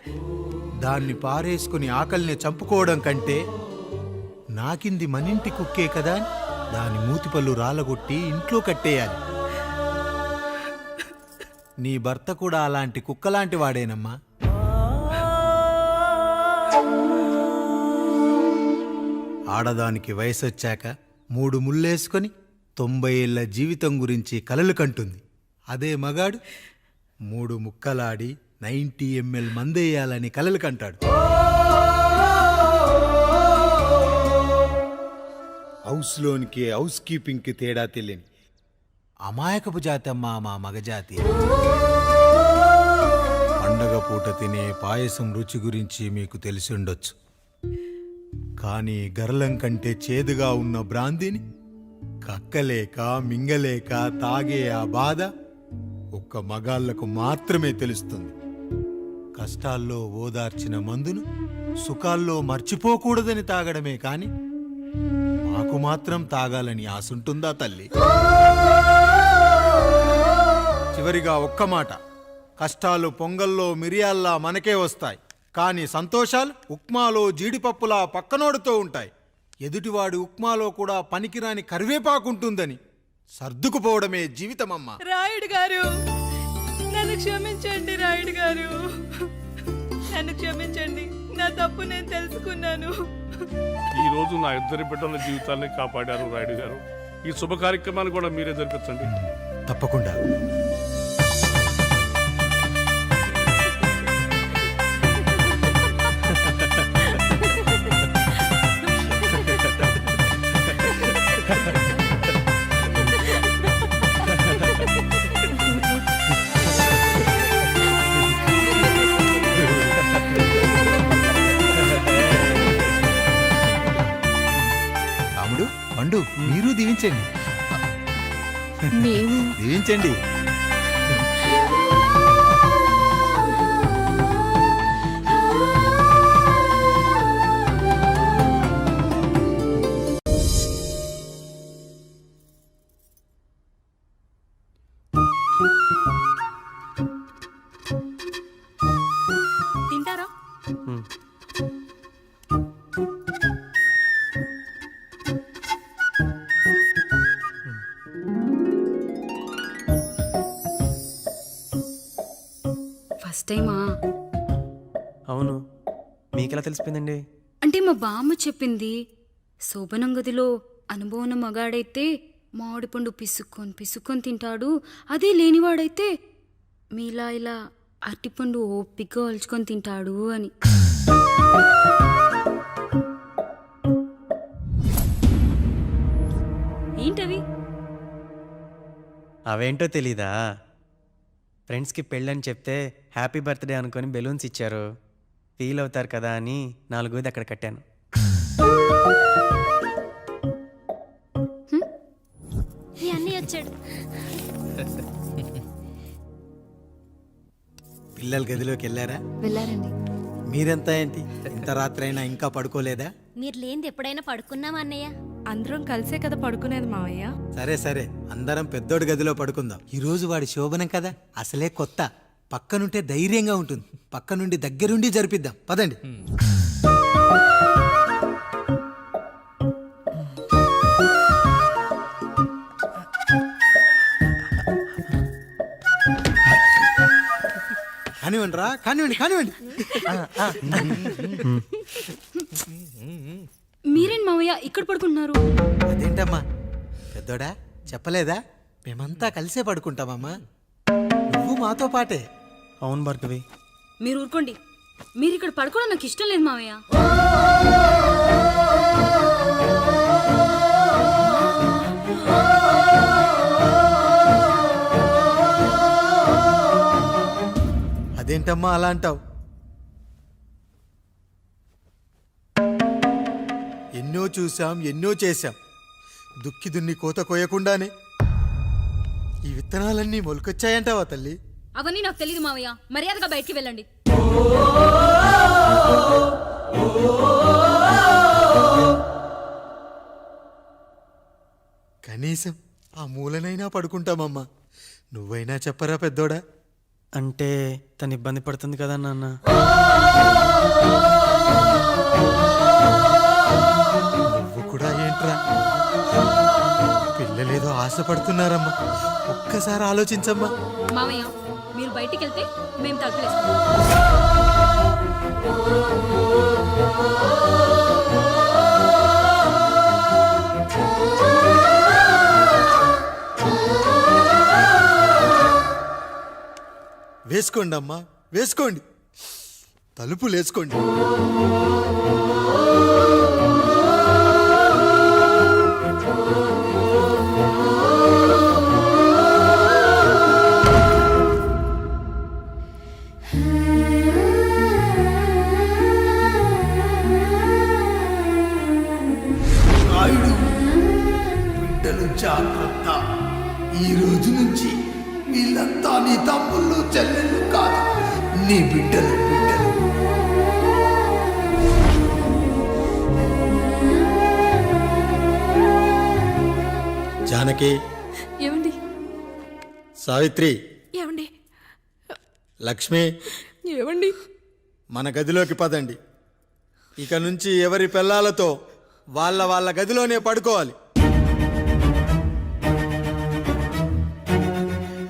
దాన్ని పారేసుకుని ఆకలిని చంపుకోవడం కంటే నాకింది మనింటి కుక్కే కదా అని దాని మూతిపళ్ళు రాలగొట్టి ఇంట్లో కట్టేయాలి. నీ భర్త కూడా అలాంటి కుక్కలాంటి వాడేనమ్మా. ఆడదానికి వయసొచ్చాక 3 ముళ్ళేసుకొని 90 ఏళ్ల జీవితం గురించి కలలు కంటుంది. అదే మగాడు 3 ముక్కలాడి 90 ml మందేయాలని కలలు కంటాడు. హౌస్లోనికి హౌస్ కీపింగ్కి తేడా తెలియని అమాయకపు జాతి అమ్మా మా మగజాతి. పండగ పూట తినే పాయసం రుచి గురించి మీకు తెలిసి ఉండొచ్చు. కానీ గరళం కంటే చేదుగా ఉన్న బ్రాందీని కక్కలేక మింగలేక తాగే ఆ బాధ ఒక్క మగాళ్లకు మాత్రమే తెలుస్తుంది. కష్టాల్లో ఓదార్చిన మందును సుఖాల్లో మర్చిపోకూడదని తాగడమే కాని మాకు మాత్రం తాగాలని ఆశుంటుందా తల్లి? చివరిగా ఒక్క మాట, కష్టాలు పొంగల్లో మిరియాల్లా మనకే వస్తాయి, కానీ సంతోషాలు ఉప్మాలో జీడిపప్పులా పక్కనోడుతో ఉంటాయి. ఎదుటివాడి ఉప్మాలో కూడా పనికిరాని కరివేపాకుంటుందని సర్దుకుపోవడమే జీవితమమ్మా. రాయుడు గారు, నన్ను క్షమించండి. రాయుడు గారు, నన్ను క్షమించండి. నా తప్పు నేను తెలుసుకున్నాను. ఈ రోజు నా 2 బిడ్డల జీవితాన్ని కాపాడారు రాయుడు గారు. ఈ శుభ కార్యక్రమాన్ని కూడా మీరే జరిపించండి. తప్పకుండా. దీవించండి మేము దీవించండి. తింటారా? ఫస్ట్ టైమా? అవును, మీకెలా తెలిసిపోయిందండి? అంటే మా బామ్మ చెప్పింది. శోభనం గదిలో అనుభవం మగాడైతే మామిడిపండు పిసుక్కొని తింటాడు, అదే లేనివాడైతే మీలా ఇలా అరటిపండు ఓపిగ్గా ఒలుచుకొని తింటాడు అని. ఏంటవి? అవేంటో తెలీదా? ఫ్రెండ్స్కి పెళ్ళని చెప్తే హ్యాపీ బర్త్డే అనుకొని బెలూన్స్ ఇచ్చారు. ఫీల్ అవుతారు కదా అని 4 అక్కడ కట్టాను. ఈ అన్నీ వచ్చాడు. పిల్లలు గదిలోకి వెళ్ళారా? వెళ్ళారండి. మీరెంత ఏంటి ఇంత రాత్రి అయినా ఇంకా పడుకోలేదా? మీరు లేనిది ఎప్పుడైనా పడుకున్నామా అన్నయ్య? అందరం కలిసే కదా పడుకునేది మావయ్య. సరే సరే, అందరం పెద్దోడి గదిలో పడుకుందాం. ఈ రోజు వాడి శోభనం కదా, అసలే కొత్త. పక్కనుంటే ధైర్యంగా ఉంటుంది. పక్క నుండి దగ్గరుండి జరిపిద్దాం, పదండి. కానివ్వండి రా, కానివ్వండి కానివ్వండి. మీరేం మావయ్య ఇక్కడ పడుకుంటున్నారు? అదేంటమ్మా పెద్దోడా, చెప్పలేదా? మేమంతా కలిసే పడుకుంటామమ్మా. నువ్వు మాతో పాటే. అవును భార్గవి. మీరు ఊరుకోండి. మీరు ఇక్కడ పడుకోవడం నాకు ఇష్టం లేదు మావయ్య. అదేంటమ్మా అలా అంటావు? ఎన్నో చూసాం, ఎన్నో చేశాం. దుక్కి దున్ని కోత కోయకుండానే ఈ విత్తనాలన్నీ మొలకొచ్చాయంటావా తల్లి? అవన్నీ నాకు తెలియదు మావయ్య. మర్యాదగా బయటికి వెళ్ళండి. కనీసం ఆ మూలనైనా పడుకుంటామమ్మా. నువ్వైనా చెప్పరా పెద్దోడా? అంటే తను ఇబ్బంది పడుతుంది కదా నాన్న. నువ్వు కూడా ఏంట్రా, పిల్లలేదో ఆశపడుతున్నారమ్మా. ఒక్కసారి ఆలోచించమ్మా. మావయ్య మీరు బయటికి వెళ్తే మేము తలుపులేస్తాం. వేసుకోండి అమ్మా, వేసుకోండి. తలుపులు వేసుకోండి. నాయుడు, బిడ్డలు జాగ్రత్త. ఈ రోజు నుంచి వీళ్ళంతా నీ తమ్ముళ్ళు చెల్లెళ్ళు కాదు, నీ బిడ్డలు. జానకి, ఏమండి? సావిత్రి, ఏమండి? లక్ష్మి, ఏమండి? మన గదిలోకి పదండి. ఇక నుంచి ఎవరి పిల్లలతో వాళ్ళ గదిలోనే పడుకోవాలి.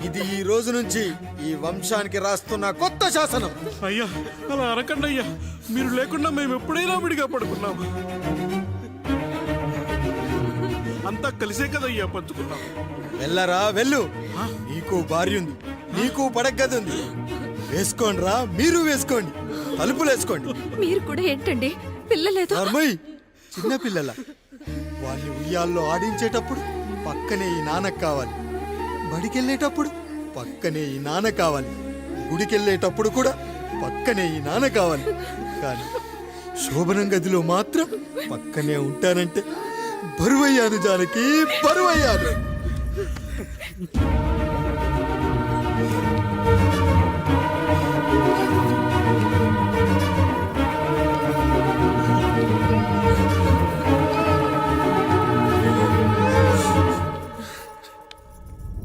ఇది ఈ రోజు నుంచి ఈ వంశానికి రాస్తున్న కొత్త శాసనం. అయ్యా అలా అనకండి అయ్యా. మీరు లేకుండా మేము ఎప్పుడైనా విడిగా పడుకున్నాము. అంతా కలిసే కదయ్యా పంచుకున్నాం. వెళ్ళరా వెళ్ళు. నీకు భార్య ఉంది, నీకు పడగది ఉంది. వేసుకోండి రా, మీరు వేసుకోండి. తలుపులు వేసుకోండి. మీరు కూడా ఏంటండి పిల్లలేదు? చిన్న పిల్లల వాళ్ళని ఉయ్యాల్లో ఆడించేటప్పుడు పక్కనే ఈ నాన్న కావాలి. బడికెళ్ళేటప్పుడు పక్కనే ఈ నాన్న కావాలి. గుడికెళ్ళేటప్పుడు కూడా పక్కనే ఈ నాన్న కావాలి. కానీ శోభనం గదిలో మాత్రం పక్కనే ఉంటానంటే బరువయ్యాను జానకి, బరువయ్యాను.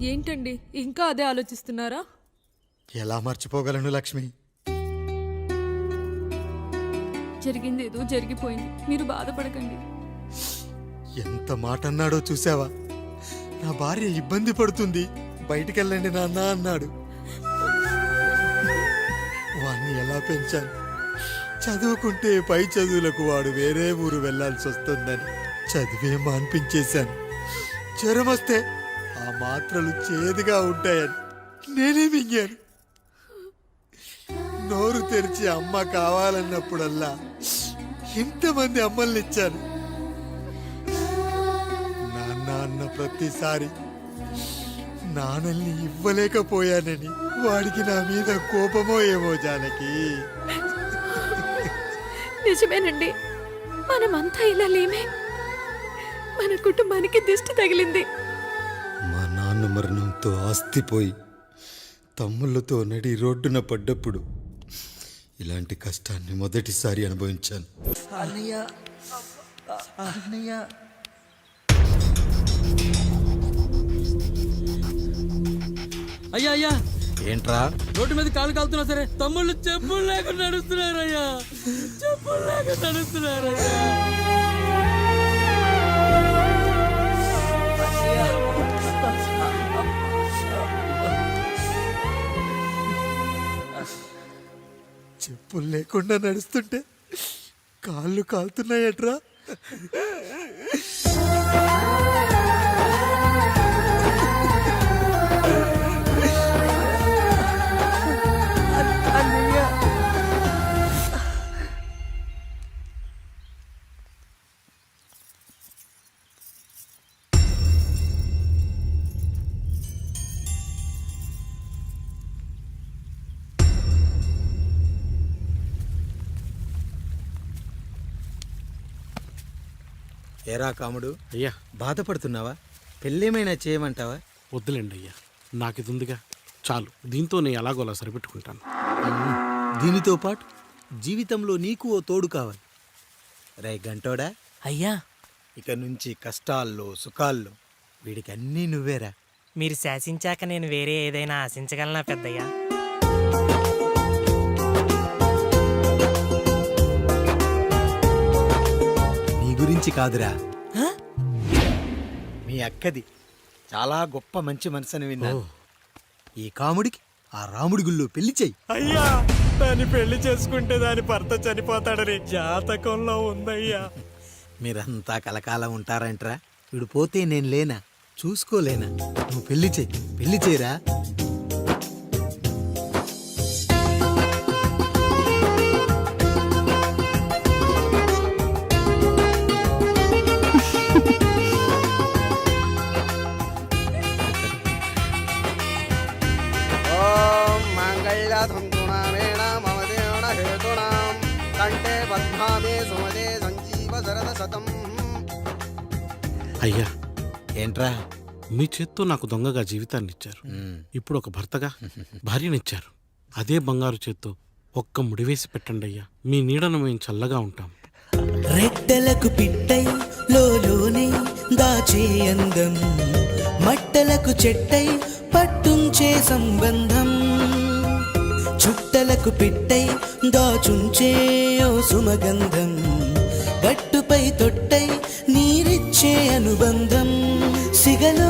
ఏంటండి ఇంకా అదే ఆలోచిస్తున్నారా? ఎలా మర్చిపోగలను లక్ష్మి? జరిగింది ఏదో జరిగిపోయింది, మీరు బాధపడకండి. ఎంత మాట అన్నాడో చూసావా? నా భార్య ఇబ్బంది పడుతుంది, బయటికెళ్ళండి నాన్న అన్నాడు. వాణ్ణి ఎలా పెంచాను? చదువుకుంటే పై చదువులకు వాడు వేరే ఊరు వెళ్లాల్సి వస్తుందని చదివే మాన్పించేశాను. జ్వరం వస్తే ఆ మాత్రలు చేదుగా ఉంటాయని నేనే మింగాను. నోరు తెరిచి అమ్మ కావాలన్నప్పుడల్లా ఎంతమంది అమ్మల్ని ఇచ్చాను. నాన్న అన్న ప్రతిసారి నాన్నల్ని ఇవ్వలేకపోయానని వాడికి నా మీద కోపమో ఏమో జానకి. నిజమేనండి, మనమంతా ఇలా లేమే. మన కుటుంబానికి దిష్టి తగిలింది. మా నాన్న మరణంతో ఆస్తిపోయి తమ్ముళ్ళతో నడి రోడ్డున పడ్డప్పుడు ఇలాంటి కష్టాన్ని మొదటిసారి అనుభవించాను. అన్నయ్య, అన్నయ్య. అయ్యా అయ్యా, ఏంట్రా? రోడ్డు మీద కాలు కాలుతున్నా సరే తమ్ముళ్ళు చెప్పులు లేకుండా నడుస్తున్నారయ్యా, చెప్పులు లేకుండా నడుస్తున్నారయ్యా. చెప్పులు లేకుండా నడుస్తుంటే కాళ్ళు కాలుతున్నాయట్రా. ఏరా కాముడు, అయ్యా బాధపడుతున్నావా? పెళ్ళేమైనా చేయమంటావా? వద్దులేండి అయ్యా, నాకు ఇది ఉందిగా చాలు. దీంతో నేను ఎలాగోలా సరిపెట్టుకుంటాను. దీనితో పాటు జీవితంలో నీకు ఓ తోడు కావాలి. రే గంటోడా అయ్యా, ఇక నుంచి కష్టాల్లో సుఖాల్లో వీడికి అన్నీ నువ్వేరా. మీరు శాసించాక నేను వేరే ఏదైనా ఆశించగలనా పెద్దయ్యా? నీ గురించి కాదురా, మీ అక్కది. చాలా గొప్ప మంచి మనసుని విన్నాను. ఈ కాముడికి ఆ రాముడి గుళ్ళో పెళ్లి చెయ్యి. అయ్యా, దాన్ని పెళ్లి చేసుకుంటే దాని భర్త చనిపోతాడని జాతకంలో ఉందయ్యా. మీరంతా కలకాలం ఉంటారంట్రా. వీడు పోతే నేను లేనా, చూసుకోలేనా? నువ్వు పెళ్లి చెయ్యి, పెళ్లి చేయరా. అయ్యా, ఏంట్రా? మీ చేత్తో నాకు దొంగగా జీవితాన్ని ఇచ్చారు. ఇప్పుడు ఒక భర్తగా భార్యనిచ్చారు. అదే బంగారు చేత్తో ఒక్క ముడివేసి పెట్టండి అయ్యా. మీ నీడను మేము చల్లగా ఉంటాం. రెట్టలకు పిట్టై లోలోనే దాచే అందం, మట్టలకు చెట్టై పట్టుంచే సంబంధం, చుట్టలకు పిట్టై దాచుంచే ఓ సుమగంధం, గట్టుపై తొట్టై నీరిచ్చే అనుబంధం, సిగలో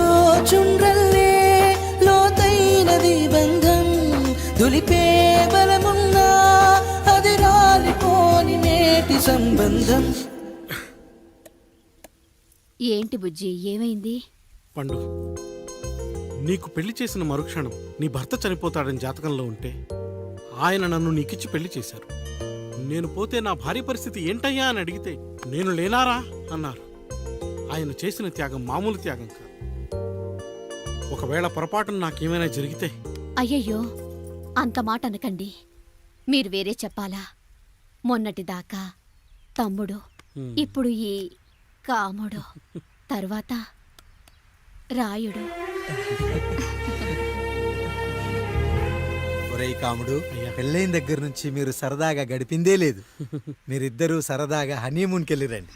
చుండ్రల్లే లోతైనది బంధం, దులిపే బలమున్నా అది రాలిపోని నేటి సంబంధం. ఏంటి బుజ్జి, ఏమైంది? పండు, నీకు పెళ్లి చేసిన మరుక్షణం నీ భర్త చనిపోతాడని జాతకంలో ఉంటే ఆయన నన్ను నీకిచ్చి పెళ్లి చేశారు. నేను పోతే నా భార్య పరిస్థితి ఏంటయ్యా అని అడిగితే నేను లేనారా అన్నారు. ఆయన చేసిన త్యాగం మామూలు త్యాగం కాదు. ఒకవేళ పొరపాటున నాకేమైనా జరిగితే? అయ్యయ్యో, అంత మాట అనకండి. మీరు వేరే చెప్పాలా? మొన్నటిదాకా తమ్ముడు, ఇప్పుడు ఈ కాముడు, తర్వాత రాయుడు. ఒరేయ్ కాముడు, పెళ్ళైన దగ్గర నుంచి మీరు సరదాగా గడిపిందే లేదు. మీరిద్దరూ సరదాగా హనీమూన్కి వెళ్ళిరండి.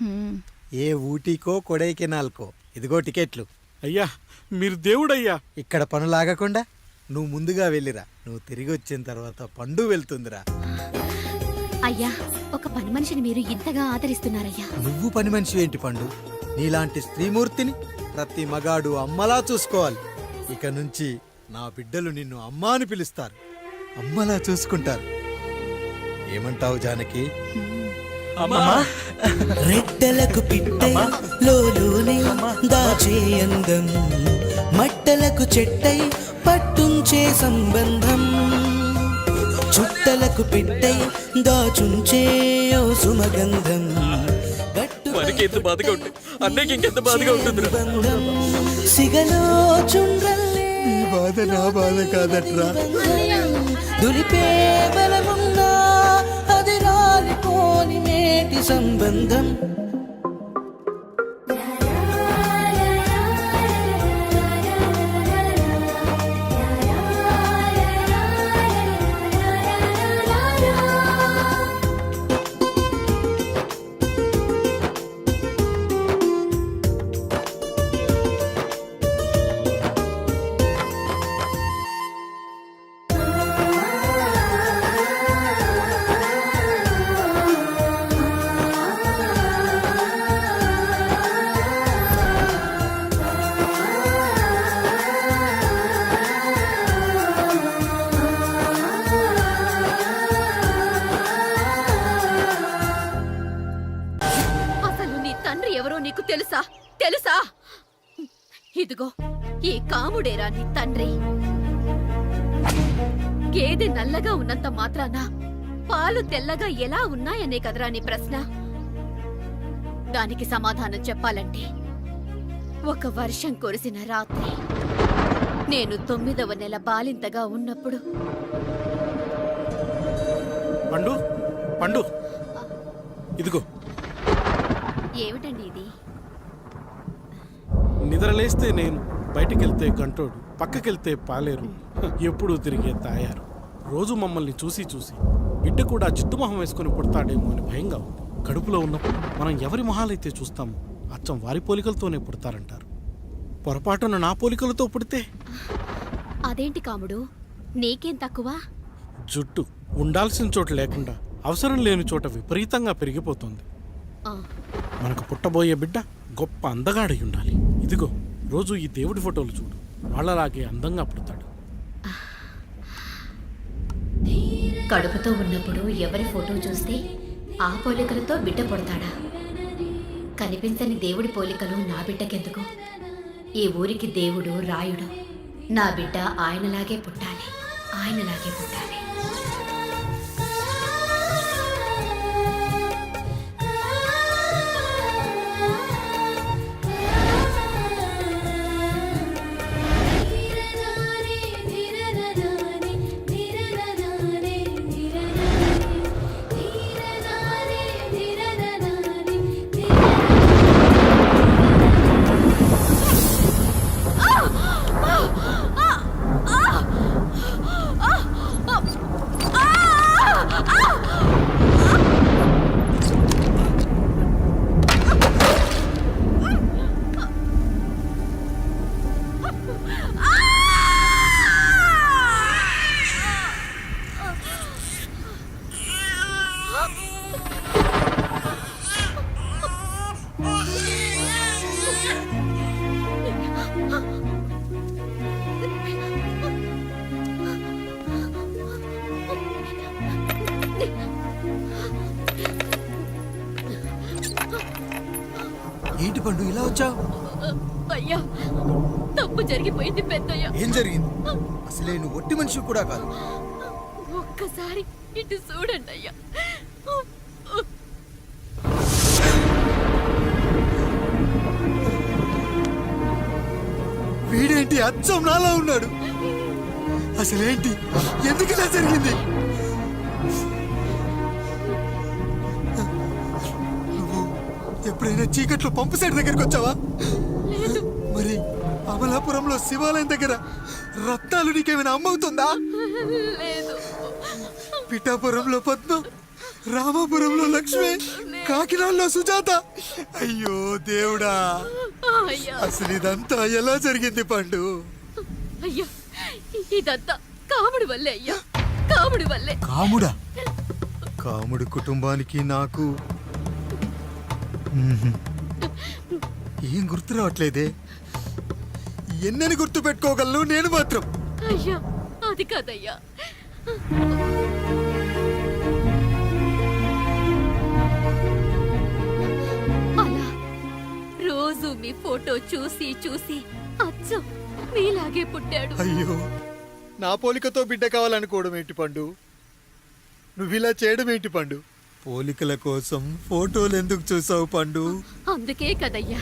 ఏ ఊటీకో కొడైకెనాల్కో. ఇదిగో టికెట్లు. అయ్యా మీరు దేవుడయ్యా. ఇక్కడ పనులాగకుండా నువ్వు ముందుగా వెళ్ళిరా. నువ్వు తిరిగి వచ్చిన తర్వాత పండు వెళ్తుందిరా. అయ్యా, ఒక పని మనిషిని మీరు ఇంతగా ఆదరిస్తున్నారయ్యా. నువ్వు పని మనిషి ఏంటి పండు? నీలాంటి స్త్రీమూర్తిని ప్రతి మగాడు అమ్మలా చూసుకోవాలి. ఇక నుంచి నా బిడ్డలు నిన్ను అమ్మ అని పిలుస్తారు, అమ్మలా చూసుకుంటారు. ఏమంటావు జానకి? రెట్టలకు పిట్టై లోలోనే దాచే అందం, మట్టలకు చెట్టై పట్టుంచే సంబంధం, చుట్టలకు పిట్టై దాచుంచే ఓ సుమగంధం, ఎంత బాధగా ఉంటుంది అన్నయ్యకి ఇంకెంత బాధగా ఉంటుంది. సిగలో చుండ్రల్లే బాధ నా బాధ కాదట్రా. దులిపే బలమున్నా అది రాలిపోని నేటి సంబంధం. తెలుసా? ఇదిగో ఈ కాముడేరా నీ తండ్రి. గేదె నల్లగా ఉన్నంత మాత్రాన పాలు తెల్లగా ఎలా ఉన్నాయనే కదరా నీ ప్రశ్న. దానికి సమాధానం చెప్పాలంటే, ఒక వర్షం కురిసిన రాత్రి నేను 9వ నెల బాలింతగా ఉన్నప్పుడు. పండు పండు ఇదిగో. ఏమిటండి ఇది? నిద్రలేస్తే నేను, బయటికెళ్తే గంటోడు, పక్కకెళ్తే పాలేరు, ఎప్పుడూ తిరిగే తాయారు. రోజు మమ్మల్ని చూసి చూసి బిడ్డ కూడా జిడ్డుమొహం వేసుకుని పుడతాడేమో అని భయంగా ఉంది. కడుపులో ఉన్నప్పుడు మనం ఎవరి మొహాలైతే చూస్తామో అచ్చం వారి పోలికలతోనే పుడతారంటారు. పొరపాటున నా పోలికలతో పుడితే? అదేంటి కాముడు, నీకేం తక్కువ? జుట్టు ఉండాల్సిన చోట లేకుండా అవసరం లేని చోట విపరీతంగా పెరిగిపోతుంది. మనకు పుట్టబోయే బిడ్డ గొప్ప అందగాడై ఉండాలి. ఇదిగో రోజు ఈ దేవుడి ఫోటోలు చూడు, వాళ్ళలాగే అందంగా పుడతాడు. కడుపుతో ఉన్నప్పుడు ఎవరి ఫోటో చూస్తే ఆ పోలికలతో బిడ్డ పుడతాడా? కనిపించని దేవుడి పోలికలు నా బిడ్డకెందుకు? ఈ ఊరికి దేవుడు రాయుడు. నా బిడ్డ ఆయనలాగే పుట్టాలి, ఆయనలాగే పుట్టాలి. ఏంటి పండు ఇలా వచ్చావు? అయ్యా, తప్పు జరిగిపోయింది పెద్దయ్యా. ఏం జరిగింది? అసలే నువ్వు ఒట్టి మనిషి కూడా కాదు. ఒక్కసారి ఇటు చూడండి అయ్యా. వీడేంటి అచ్చం నాలా ఉన్నాడు? అసలేంటి, ఎందుకు ఇలా జరిగింది? ఎప్పుడైనా చీకట్లో పంపు సైడ్ దగ్గరికి వచ్చావా? మరి అమలాపురంలో శివాలయం దగ్గర రత్నాలు నీకేమైనా అమ్మవుతుందా? పిఠాపురంలో పద్మ, రామాపురంలో లక్ష్మి, కాకినాడలో సుజాత. అయ్యో దేవుడా, అసలు ఇదంతా ఎలా జరిగింది పండు? అయ్యా, ఇదంతా కాముడి వల్లే అయ్యా, కాముడి వల్లే. కాముడా? కాముడి కుటుంబానికి నాకు ఏం గుర్తు రావట్లేదే. ఎన్నని గుర్తు పెట్టుకోగలను నేను మాత్రం. అయ్యా, అది కాదయ్యా. అలా రోజు మీ ఫోటో చూసి చూసి అచ్చం మీలాగే పుట్టాడు. అయ్యో, నా పోలికతో బిడ్డ కావాలనుకోవడం ఏంటి పండు? నువ్విలా చేయడం ఏంటి పండు? పోలికల కోసం ఫోటోలు ఎందుకు చూసావు పండు? అందుకే కదయ్యా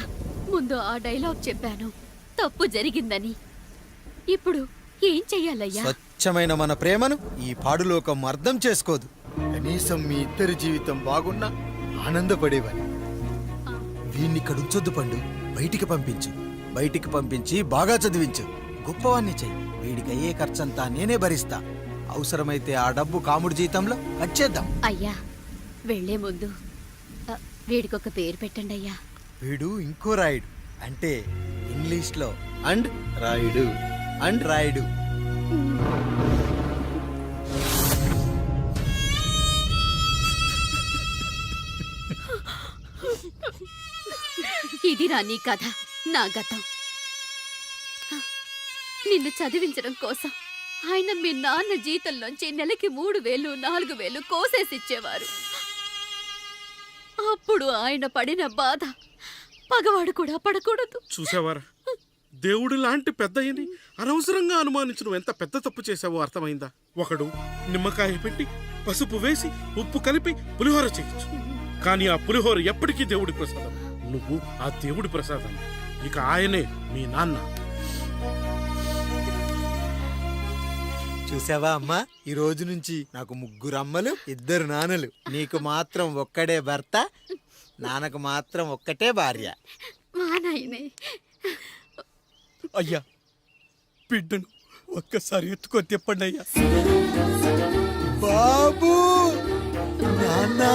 ముందు ఆ డైలాగ్ చెప్పాను, తప్పు జరిగిందని. ఇప్పుడు ఏం చెయ్యాలయ్యా? స్వచ్ఛమైన మన ప్రేమను ఈ పాడులోకం అర్థం చేసుకోదు. కనీసం మీ ఇద్దరి జీవితం బాగున్నా ఆనందపడేవాని. వీణ్ణి ఇక్కడ ఉంచొద్దు పండు, బయటికి పంపించు. బయటికి పంపించి బాగా చదివించు, గొప్పవాణ్ణి చెయ్యి. వీడికి అయ్యే ఖర్చంతా నేనే భరిస్తా. అవసరమైతే ఆ డబ్బు కాముడి జీతంలో వచ్చేద్దాం. అయ్యా, వెళ్లే ముందు వీడికొక పేరు పెట్టండి అయ్యా. వీడు ఇంకో రాయుడు, అంటే ఇంగ్లీష్లో అండ్ రాయుడు, అండ్ రాయుడు. ఇదిరా నీ కథ, నా గతం. నిన్ను చదివించడం కోసం ఆయన మీ నాన్న జీతంలోంచి నెలకి 3,000, 4,000 కోసేసిచ్చేవారు. అప్పుడు ఆయన పడిన బాధ పగవాడు కూడా పడకూడదు. చూసావారా, దేవుడు లాంటి పెద్దయ్యని అనవసరంగా అనుమానించి నువ్వు ఎంత పెద్ద తప్పు చేసావో అర్థమైందా? ఒకడు నిమ్మకాయ పెట్టి పసుపు వేసి ఉప్పు కలిపి పులిహోర చేయొచ్చు, కానీ ఆ పులిహోర ఎప్పటికీ దేవుడి ప్రసాదం. నువ్వు ఆ దేవుడి ప్రసాదం. ఇక ఆయనే మీ నాన్న. చూసావా అమ్మా, ఈ రోజు నుంచి నాకు 3 అమ్మలు, 2 నాన్నలు. నీకు మాత్రం ఒక్కడే భర్త, నాన్నకు మాత్రం ఒక్కటే భార్య. మా నాయనే. అయ్యా, బిడ్డను ఒక్కసారి ఎత్తుకొని తిప్పండి అయ్యా. బాబు, నాన్నా,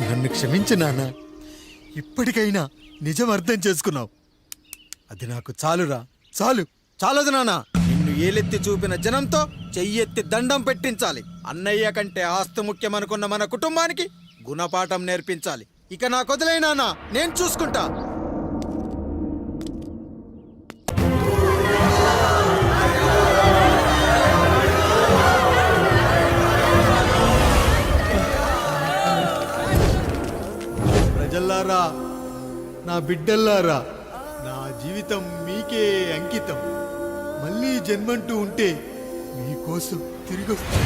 నన్ను క్షమించు నాన్న. ఇప్పటికైనా నిజం అర్థం చేసుకున్నావు. అది నాకు చాలురా, చాలు. చాలదు నాన్న. నిన్ను ఏలెత్తి చూపిన జనంతో చెయ్యెత్తి దండం పెట్టించాలి. అన్నయ్య కంటే ఆస్తి ముఖ్యమనుకున్న మన కుటుంబానికి గుణపాఠం నేర్పించాలి. ఇక నాకు వదిలే నాన్న, నేను చూసుకుంటా. ప్రజల్లారా, నా బిడ్డల్లారా, నా జీవితం మీకే అంకితం. మళ్ళీ జన్మంటూ ఉంటే మీకోసం తిరిగి వస్తాను.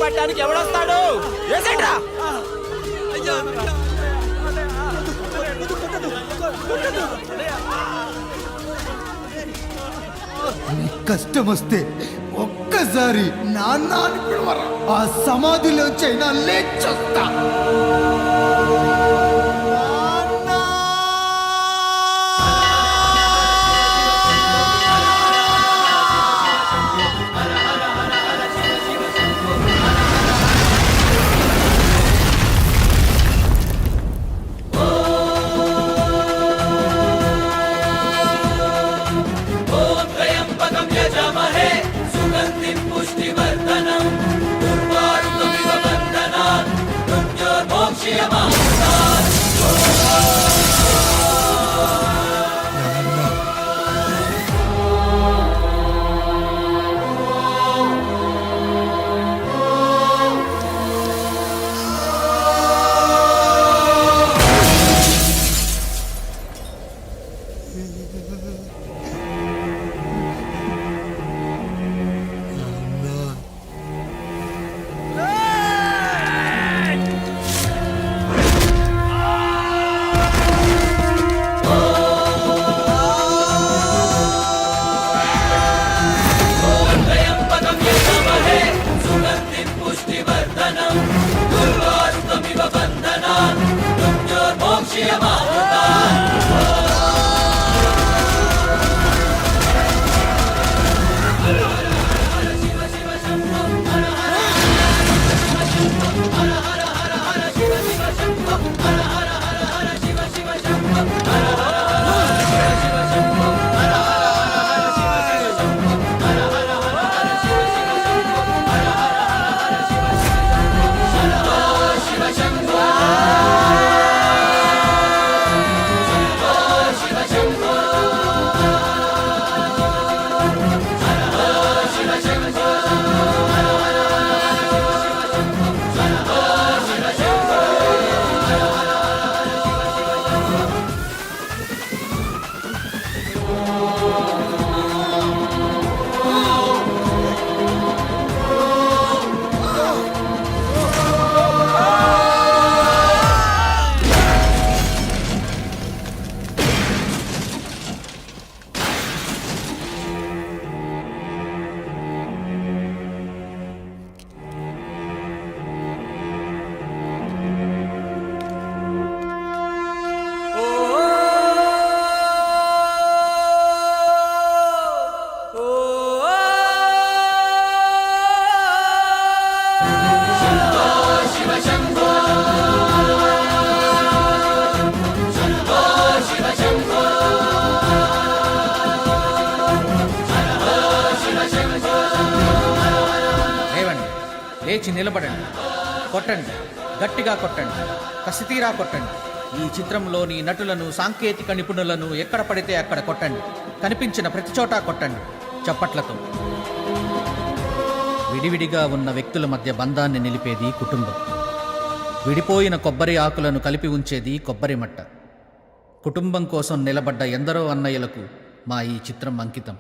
పట్టడానికి ఎవడొస్తాడు? వేసేట్రా. కష్టం వస్తే ఒక్కసారి నాన్న అని పిలవరా, ఆ సమాధిలోంచైనా లేచొస్తా. లేచి నిలబడండి, కొట్టండి, గట్టిగా కొట్టండి, కసితీరా కొట్టండి. ఈ చిత్రంలోని నటులను, సాంకేతిక నిపుణులను ఎక్కడ పడితే అక్కడ కొట్టండి. కనిపించిన ప్రతి చోట కొట్టండి చప్పట్లతో. విడివిడిగా ఉన్న వ్యక్తుల మధ్య బంధాన్ని నిలిపేది కుటుంబం. విడిపోయిన కొబ్బరి ఆకులను కలిపి ఉంచేది కొబ్బరి మట్ట. కుటుంబం కోసం నిలబడ్డ ఎందరో అన్నయ్యలకు మా ఈ చిత్రం అంకితం.